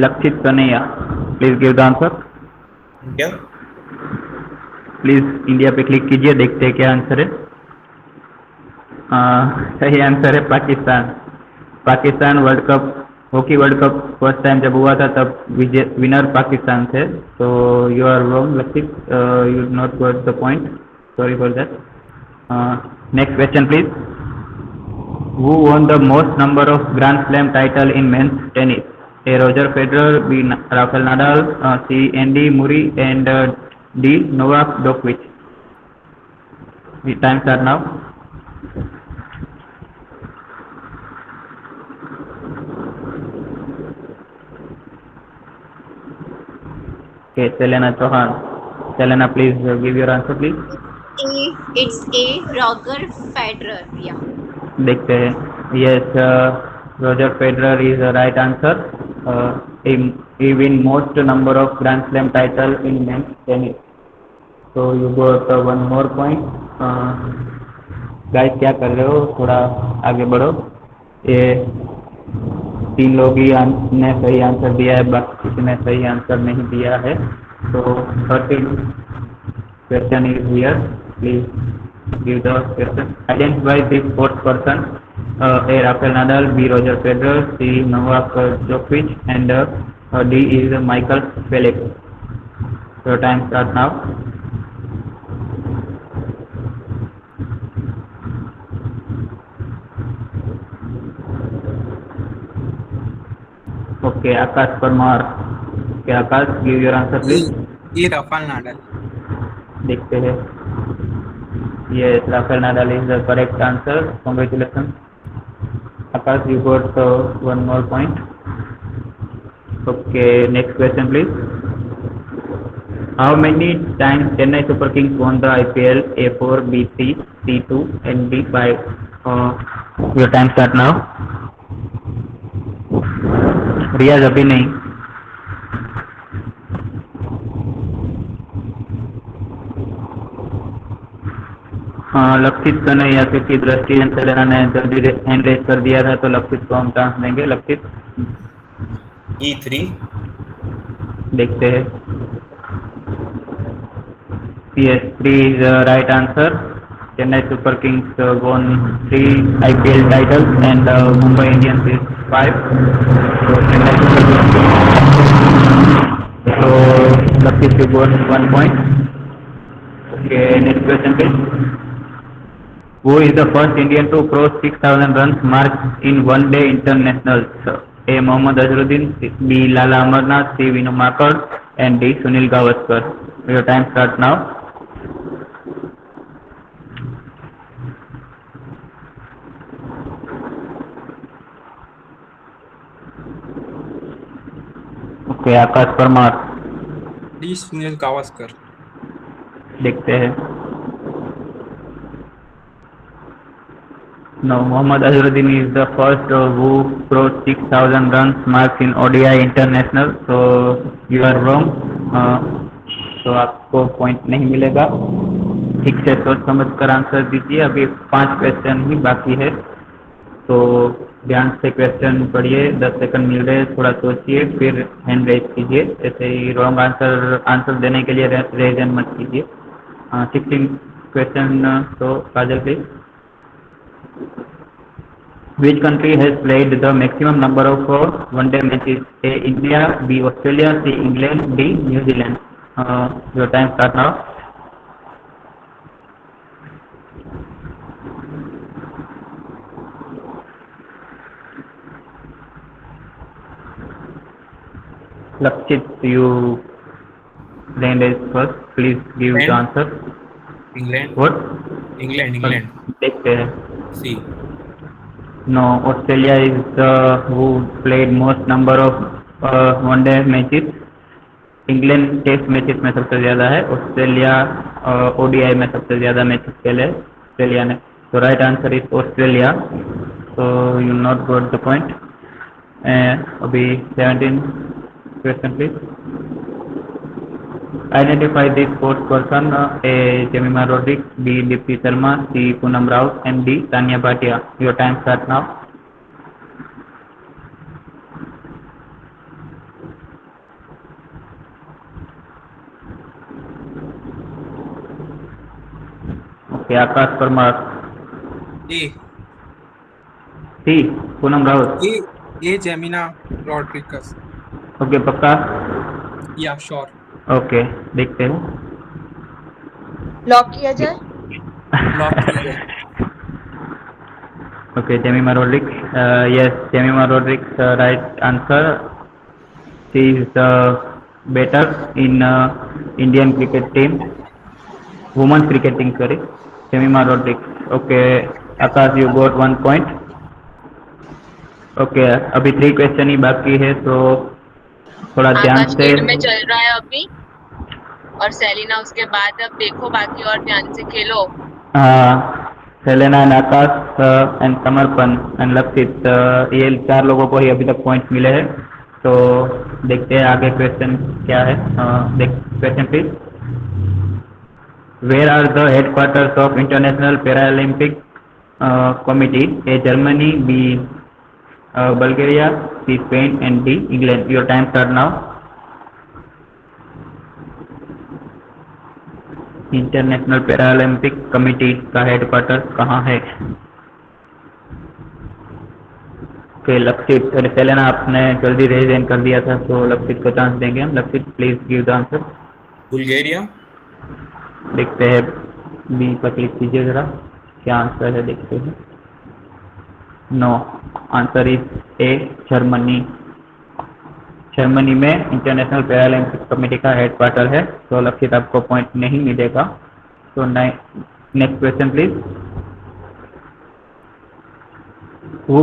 Lakshit Kanaya, please give the answer. India. Please India पे click कीजिए, देखते हैं क्या answer है। सही answer है Pakistan. Pakistan world cup, hockey world cup first time जब हुआ था तब विनर पाकिस्तान थे। तो यू आर रॉन्ग लक्षित, you not got the point, sorry for that. Next question please. Who won the most number of Grand Slam title in men's tennis? A. Roger Federer, B. Rafael Nadal, C. Andy Murray, and D. Novak Djokovic. The times are now. Okay, Selena Chauhan. Selena, please give your answer, please. It's A. Roger Federer. Yeah. देखते हैं। Yes, Roger Federer is the right answer. He win most number of Grand Slam title in men's tennis. So you got one more point. Guys, क्या कर रहे हो? थोड़ा आगे बढ़ो। ये 3 लोग ही ने सही आंसर दिया है, बाकी किसी ने सही आंसर नहीं दिया है। तो 13 question is here. Please give the question. Identify this fourth person. A. Rafael Nadal, B. Roger Federer, C. Novak Djokovic, and D is Michael Phelps. Your time starts now. Okay, Akash Parmar. Okay, Akash, give your answer please. ये Rafale नाडल। देखते हैं। Yes, Rafael Nadal is the correct answer. Congratulations. Akash, you got one more point. Okay, next question please. How many times Chennai Super Kings won the IPL? A4, B3, C2, and D5. Your time start now. रियाज अभी नहीं। लक्षित तो नहीं, या क्योंकि दृष्टि Selena ने जल्दी हैंड रेज कर दिया था, तो लक्षित को हम चांस देंगे। लक्षित E3। देखते हैं। Yes, 3 is the right answer. Chennai Super Kings won 3 IPL titles and Mumbai Indians is 5. So Chennai Super Kings. So Lakshit, you got 1 point. Okay, next question please. Who is the first Indian to cross 6,000 runs mark in one-day internationals? A. Mohammad Azharuddin, B. Lala Amarnath, C. Vinu Makar, and D. Sunil Gavaskar. Your time starts now. Okay, Akash Parmar. D Sunil Gavaskar. देखते हैं। No, Mohammad Azharuddin is the first who crossed 6,000 runs mark in ODI international. So you are wrong. तो आपको point नहीं मिलेगा। ठीक से सोच समझ कर आंसर दीजिए। अभी 5 क्वेश्चन ही बाकी है, तो ध्यान से क्वेश्चन पढ़िए। 10 सेकंड मिल रहे, थोड़ा सोचिए, फिर हैंड रेज कीजिए। ऐसे ही रॉन्ग आंसर देने के लिए रेज हैंड मत कीजिए। 16 क्वेश्चन। तो काजल please. Which country has played the maximum number of one-day matches? A. India, B. Australia, C. England, D. New Zealand. Your time starts now. Lakshit, you hand is first. Please give the England. answer. England. What? England. देखते हैं. C. No, Australia is who played most number of one-day matches. England test matches में सबसे ज़्यादा है. Australia ODI में सबसे ज़्यादा matches खेले ऑस्ट्रेलिया ने. तो right answer is Australia. So you not got the point. अभी 17 question please. Identify this fourth person: A. Jemima Rodriguez, B. Dipti Sharma, C. Poonam Rao, and D. Tanya Bhatia. Your time starts now. Okay, Akash Parmar. A. C. Poonam Rao. A. Gemina Rodriguez. Okay, पक्का. Yeah, sure. Okay, देखते हैं. Lock किया जाए. Lock किया जाए. Okay, Jemima Rodriguez. Yes, Jemima Rodriguez. Right answer. She is better in Indian cricket team. Women's cricket team, sorry. Jemima Rodriguez. Okay, Akash, you got 1 point. Okay, अभी 3 question ही बाकी है, तो थोड़ा ध्यान आकाश से. लीड में चल रहा है अभी, और सेलिना उसके बाद. अब देखो बाकी और ध्यान से खेलो. सेलेना एंड आकाश एंड समर्पण एंड लक्षित, ये 4 लोगों को ही अभी तक पॉइंट्स मिले हैं. तो देखते हैं आगे क्वेश्चन क्या है. Question please. Where are the headquarters of international Paralympic committee? A Germany, B Bulgaria, C Spain and D England. Your time start now. International Paralympic committee का हेडक्वार्टर कहाँ है? ओके, लक्षित. सेलेना, आपने जल्दी रेज कर दिया था, तो लक्षित को चांस देंगे हम. लक्षित, please give the answer. Bulgaria. देखते हैं, बी पर क्लिक कीजिए जरा, क्या आंसर है देखते हैं. No, answer is A Germany. Germany में इंटरनेशनल पैरालंपिक कमेटी का हेडक्वार्टर है. तो लक्षित, आपको पॉइंट नहीं मिलेगा. तो next question please. Who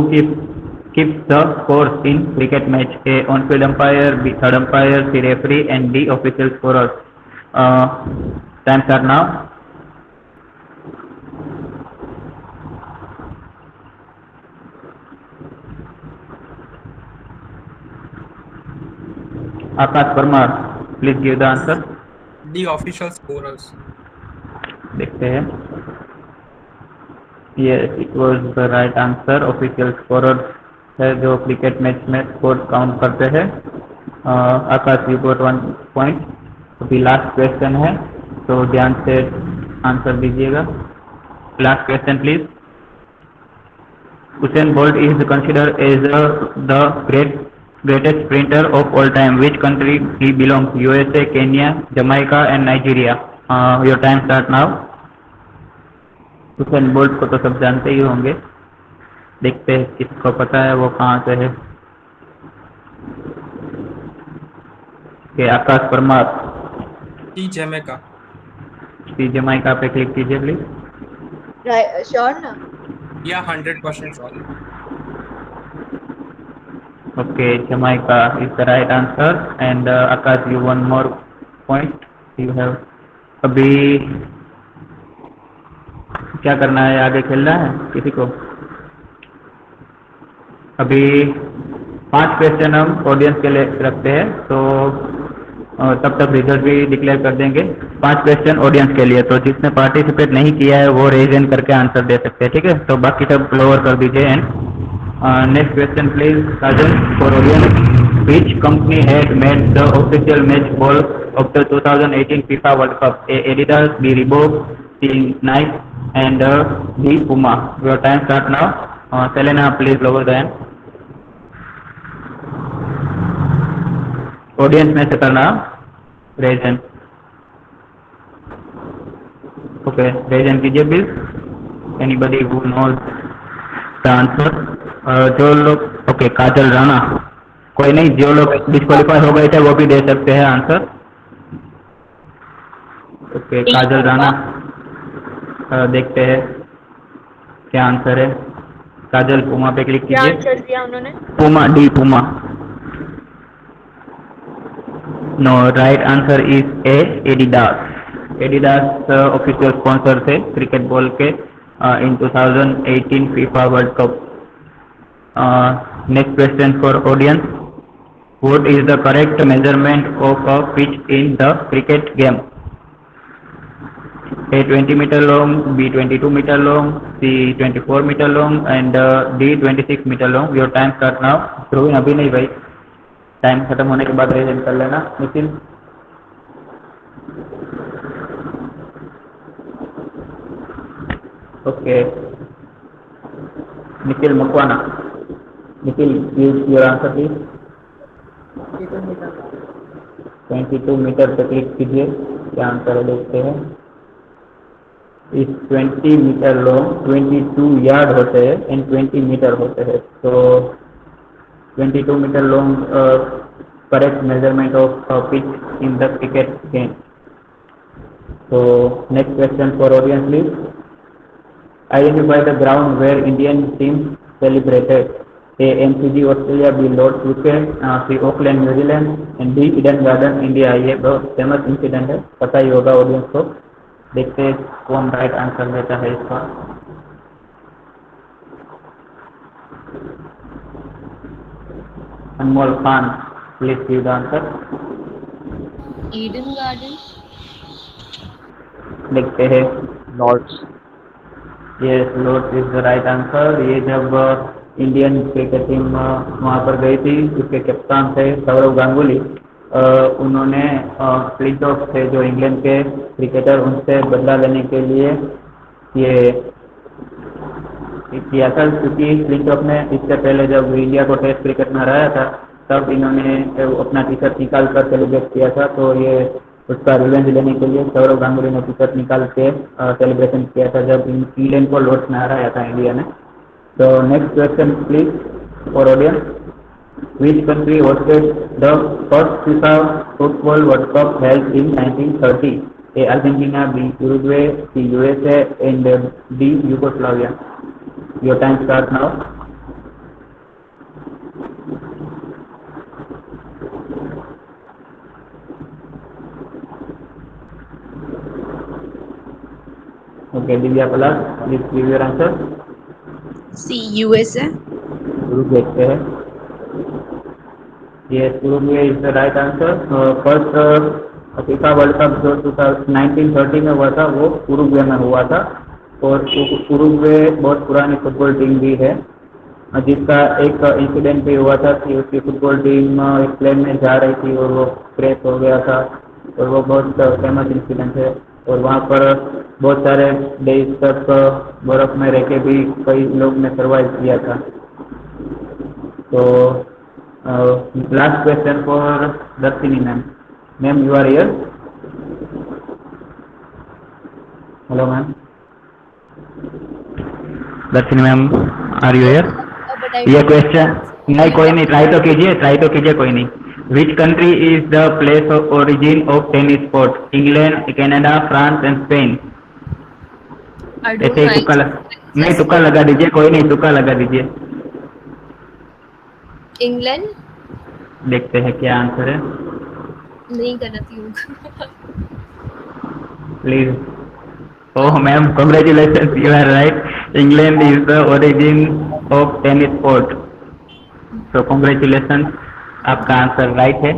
keeps the scores in cricket match? A. On-field umpire, B. Third umpire, C. referee, and D. official scorers. Time start now. Akash Parmar, please give the answer. The official scorers. देखते हैं. Yes, it was the right answer. Official scorers है जो cricket match में score count करते हैं. आकाश, you got 1 point. अभी last question है, तो ध्यान से आंसर दीजिएगा. Last question please. Usain Bolt is considered as the greatest sprinter of all time. Which country he belongs? USA, Kenya, Jamaica and Nigeria. Your time start now. Usain bolt को तो सब जानते ही होंगे. देखते हैं किसको पता है वो कहाँ से है. आकाश परमार. जमैका. जमैका पे क्लिक कीजिए प्लीज. श्योर ना? या 100% sure. Okay, Jamaica is the right answer. And Akash, you 1 more point. You have. अभी क्या करना है? आगे खेलना है किसी को? अभी 5 क्वेश्चन हम ऑडियंस के लिए रखते हैं, तो तब तक रिजल्ट भी डिक्लेयर कर देंगे. 5 क्वेश्चन ऑडियंस के लिए, तो जिसने पार्टिसिपेट नहीं किया है वो रेज हैंड करके आंसर दे सकते हैं. ठीक है, तो बाकी सब लोअर कर दीजिए. And next question please, Sajan, for audience. Which company had made the official match ball of the 2018 FIFA World Cup? A. Adidas, B. Reebok, C. Nike, and D. Puma. Your time start now. Selena, please lower the hand. Audience में से करना raise hand. ओके, raise hand कीजिए please. Anybody who knows the answer. जो लोग. ओके, काजल राणा. कोई नहीं, जो लोग डिस्क्वालीफाई हो गए थे वो भी दे सकते हैं आंसर। ओके, काजल राणा देखते हैं क्या आंसर है। काजल पुमा पे क्लिक क्या कीजिए। आंसर दिया उन्होंने? Puma, D Puma. No, right answer is A, Adidas. Adidas official sponsor थे क्रिकेट बॉल के in 2018 FIFA World Cup. Next question for audience, what is the correct measurement of a pitch in the cricket game? A 20 meter long, B 22 meter long, C 24 meter long and D 26 meter long. Your time start now. ध्रुवीन अभी नहीं भाई, time खत्म होने के बाद raise कर लेना। Nikhil, okay, Nikhil Makwana. Nikhil, your answer please. 22 meter पे क्लिक कीजिए, क्या आंसर है देखते हैं। इस 20 मीटर लॉन्ग 22 यार्ड होते हैं एंड 20 मीटर होते हैं, तो 22 metre long correct measurement of pitch in the cricket game. तो next question for audience please, identify the ground where Indian team celebrated. A MCG Australia, B Lord's UK, C Auckland न्यूजीलैंड Zealand D Eden Garden India. ये बहुत famous incident है, पता ही होगा audience को। देखते हैं कौन राइट आंसर देता है इसका। Anmol Khan, please give the answer. Eden Garden. देखते हैं। Lord's. Yes, Lord's is the right answer. ये जब इंडियन क्रिकेट टीम वहाँ पर गई थी, उसके कप्तान थे सौरव गांगुली। उन्होंने फ्लिंटॉफ थे जो इंग्लैंड के क्रिकेटर, उनसे बदला लेने के लिए ये किया था, क्योंकि फ्लिंटॉफ ने इससे पहले जब इंडिया को टेस्ट क्रिकेट में हराया था तब इन्होंने अपना टी शर्ट निकाल कर सेलिब्रेट किया था। तो ये उसका रिवेंज लेने के लिए सौरव गांगुली ने टी शर्ट निकाल के सेलिब्रेशन किया था जब इंग्लैंड को लॉर्ड्स में हराया था इंडिया ने। तो next question please for audience, which country hosted the first FIFA Football World Cup held in 1930? A Argentina, B Uruguay, C USA and D Yugoslavia. Your time starts now. Okay, Divya Palas, please give your answer. C USA. देखते हैं। Yes, Uruguay is the right answer. First FIFA World cup जो 1930 में हुआ था वो Uruguay में हुआ था, और उरुग्वे बहुत पुरानी फुटबॉल टीम भी है, जिसका एक इंसिडेंट भी हुआ था कि उसकी फुटबॉल टीम एक प्लेन में जा रही थी और वो क्रैश हो गया था, और वो बहुत फेमस इंसिडेंट है। और वहाँ पर बहुत सारे डेज तक बर्फ में रह के भी कई लोग ने सर्वाइव किया था। तो last question for Darshini ma'am. Ma'am, you are here? Hello ma'am, Darshini ma'am, are you here? ये क्वेश्चन नहीं, कोई नहीं, ट्राई तो कीजिए, कोई नहीं। Which country is the place of origin of tennis sport? England, Canada, France and Spain. ऐसे ही तुक्का लगा दीजिए, कोई नहीं, तुक्का लगा दीजिए। इंग्लैंड। देखते हैं क्या आंसर है। नहीं करती हूँ। Please. Oh ma'am, congratulations, you are right. England is the origin of tennis sport. तो कांग्रेचुलेशंस, आपका आंसर राइट है।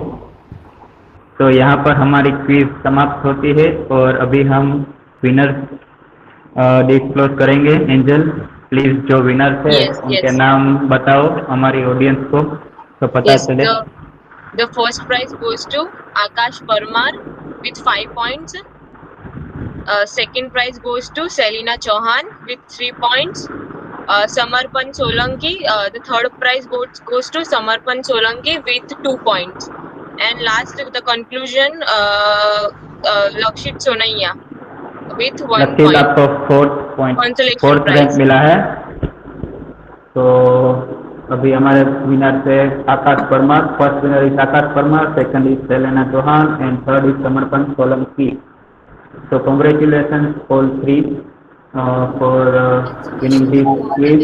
तो यहाँ पर हमारी क्विज समाप्त होती है और अभी हम विनर डिस्क्लोज करेंगे। एंजल, प्लीज जो विनर थे उनके नाम बताओ हमारी ऑडियंस को तो पता चले। The first prize goes to Akash Parmar with 5 points. Second prize goes to Selina Chauhan with 3 points. Samarpan Solanki, the third prize goes to Samarpan Solanki with 2 points. And last, the conclusion, Lakshit Sonaiya with 1 point. आपको 4 point, 4th rank मिला है। तो अभी हमारे winner से Akash Parmar, first winner is Akash Parmar, second is Selena Chauhan and third is Samarpan Solanki. So congratulations all three for winning this quiz.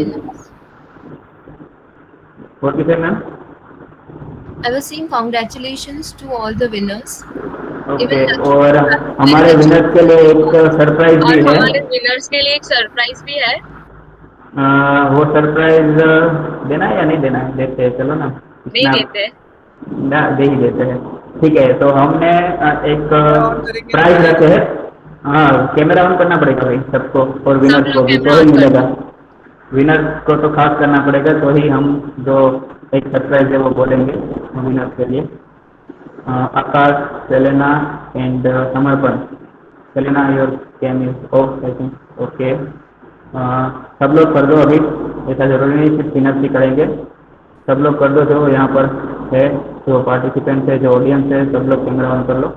What is it, ma'am? I was saying congratulations to all the winners. Okay, और हमारे winners के लिए एक surprise भी और है. हमारे winners के लिए एक सरप्राइज भी है. वो सरप्राइज देना है या नहीं देना है? देते हैं, चलो ना. नहीं देते ना, दे ही देते हैं. ठीक है, तो हमने एक प्राइज रखे हैं. हाँ, कैमरा ऑन करना पड़ेगा भाई सबको, और विनर्स को भी, तो ही मिलेगा. विनर्स को तो खास करना पड़ेगा, तो ही हम जो एक सरप्राइज है वो बोलेंगे विनर्स के लिए. Akash, Selena and Samarpan. Selena, your cam is off I think. Okay, सब लोग कर दो अभी, ऐसा जरूरी नहीं सिर्फ विनर्स ही करेंगे. सब लोग कर दो, जो यहाँ पर है, जो पार्टिसिपेंट है, जो ऑडियंस है, सब लोग कैमरा ऑन कर लो.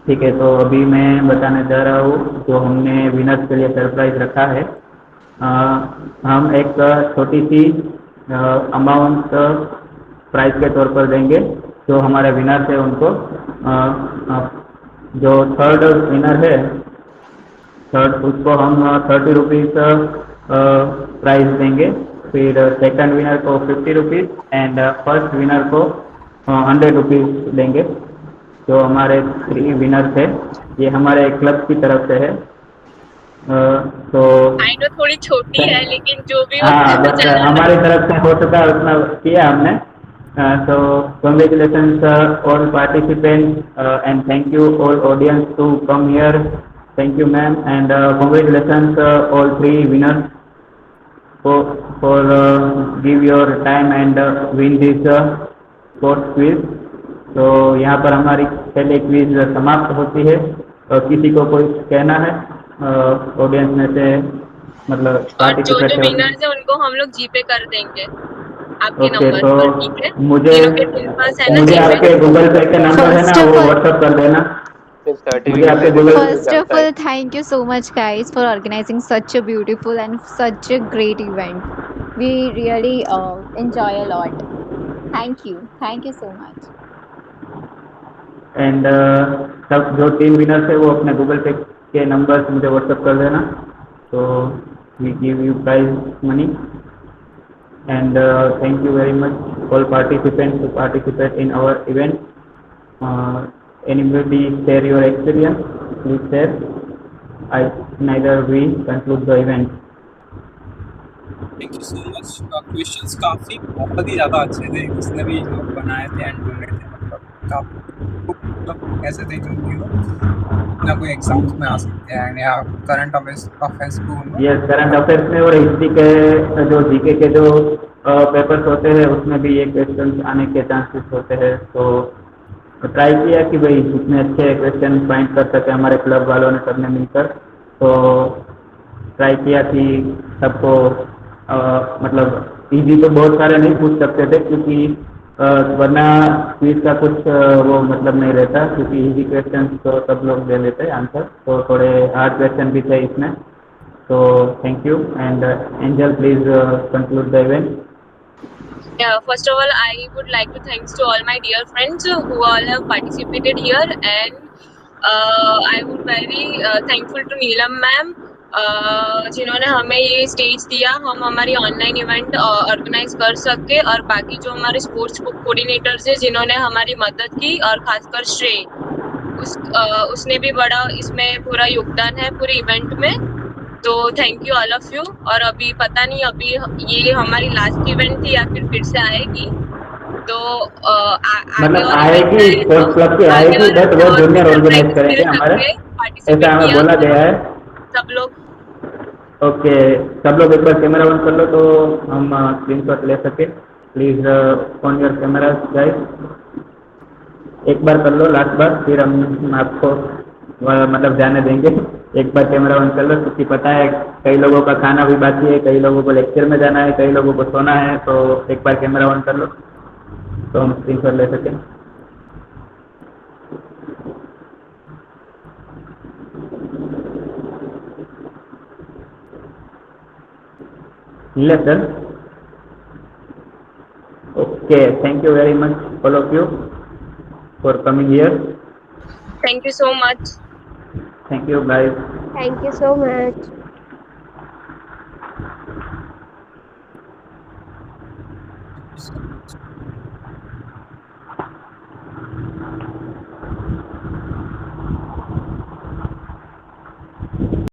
ठीक है, तो अभी मैं बताने जा रहा हूँ जो हमने विनर्स के लिए सरप्राइज रखा है. हम एक छोटी सी अमाउंट प्राइज के तौर पर देंगे. जो हमारे विनर्स है उनको, जो थर्ड विनर है, थर्ड, उसको हम 30 रुपीज़ प्राइज देंगे. फिर सेकंड विनर को 50 रुपीज़ एंड फर्स्ट विनर को 100 रुपीज़ देंगे. जो हमारे 3 विनर्स है, ये हमारे क्लब की तरफ से है. तो आई नो थोड़ी छोटी है, लेकिन जो भी हाँ, बस हमारी तरफ से हो चुका है उतना किया हमने. So congratulations all participants and thank you all audience to come here. Thank you ma'am, and congratulations all 3 winners for give your time and win this sports quiz. तो यहाँ पर हमारी पहले क्विज समाप्त होती है. किसी को कोई कहना है ऑडियंस में से, मतलब और जो जो विनर्स है उनको हम लोग जीपे कर देंगे आपके ओके, नंबर तो पर. ठीक है, मुझे आपके गूगल पे के नंबर है ना, वो व्हाट्सएप कर देना. मुझे आपके Google. First of all, thank you so much, guys, for organizing such a beautiful and such a great event. We really enjoy a lot. Thank you so much. And सब जो 3 winners है वो अपने Google पे के number मुझे WhatsApp कर देना. तो we give you prize money. And thank you very much all participants to participate in our event. anybody share your experience? Please share. Neither we conclude the event. Thank you so much. Questions काफ़ी बहुत ही ज़्यादा अच्छे थे, जिसने भी जो बनाए थे एंड ढूंढे थे, मतलब काफ़ी ऐसे थे जो ना कोई एग्जाम्स में आ सकते हैं या करंट अफेयर्स को. यस, करंट अफेयर्स में और हिस्ट्री के जो जीके के जो पेपर्स होते हैं उसमें भी ये क्वेश्चन आने के चांसेस होते हैं. तो ट्राई किया कि भाई जितने अच्छे क्वेश्चन फाइंड कर सके हमारे क्लब वालों ने सबने मिलकर. तो ट्राई किया कि सबको मतलब इजी तो बहुत सारे नहीं पूछ सकते थे, क्योंकि वरना क्विज का कुछ वो मतलब नहीं रहता, क्योंकि इजी क्वेश्चन तो सब लोग दे लेते आंसर. तो थोड़े हार्ड क्वेश्चन भी थे इसमें. तो thank you and angel please conclude the event. Yeah, first of all, I would like to thanks to all my dear friends who all have participated here, and I would very thankful to Neelam ma'am जिन्होंने हमें ये stage दिया, हम हमारी online event organise कर सके. और बाकी जो हमारे स्पोर्ट्स कोऑर्डिनेटर्स हैं जिन्होंने हमारी मदद की, और खासकर श्रेय, उसने भी बड़ा इसमें पूरा योगदान है पूरे इवेंट में. तो thank you all of you. और अभी पता नहीं अभी ये हमारी लास्ट इवेंट थी या फिर से आएगी. तो मतलब आएगी, स्पोर्ट्स क्लब की आएगी, बट वो जूनियर ऑर्गेनाइज करेंगे हमारे, ऐसा हमें बोला गया है. सब लोग ओके, सब लोग एक बार कैमरा ऑन कर लो तो हम स्क्रीनशॉट ले सके. Please on your camera guys. एक बार कर लो, लास्ट बार, फिर हम आपको मतलब जाने देंगे. एक बार कैमरा ऑन कर लो, क्योंकि पता है कई लोगों का खाना भी बाकी है, कई लोगों को लेक्चर में जाना है, कई लोगों को सोना है. तो एक बार कैमरा ऑन कर लो तो हम स्क्रीनशॉट ले सकें. lesson. Okay, thank you very much all of you for coming here. Thank you so much. Thank you guys. Thank you so much. So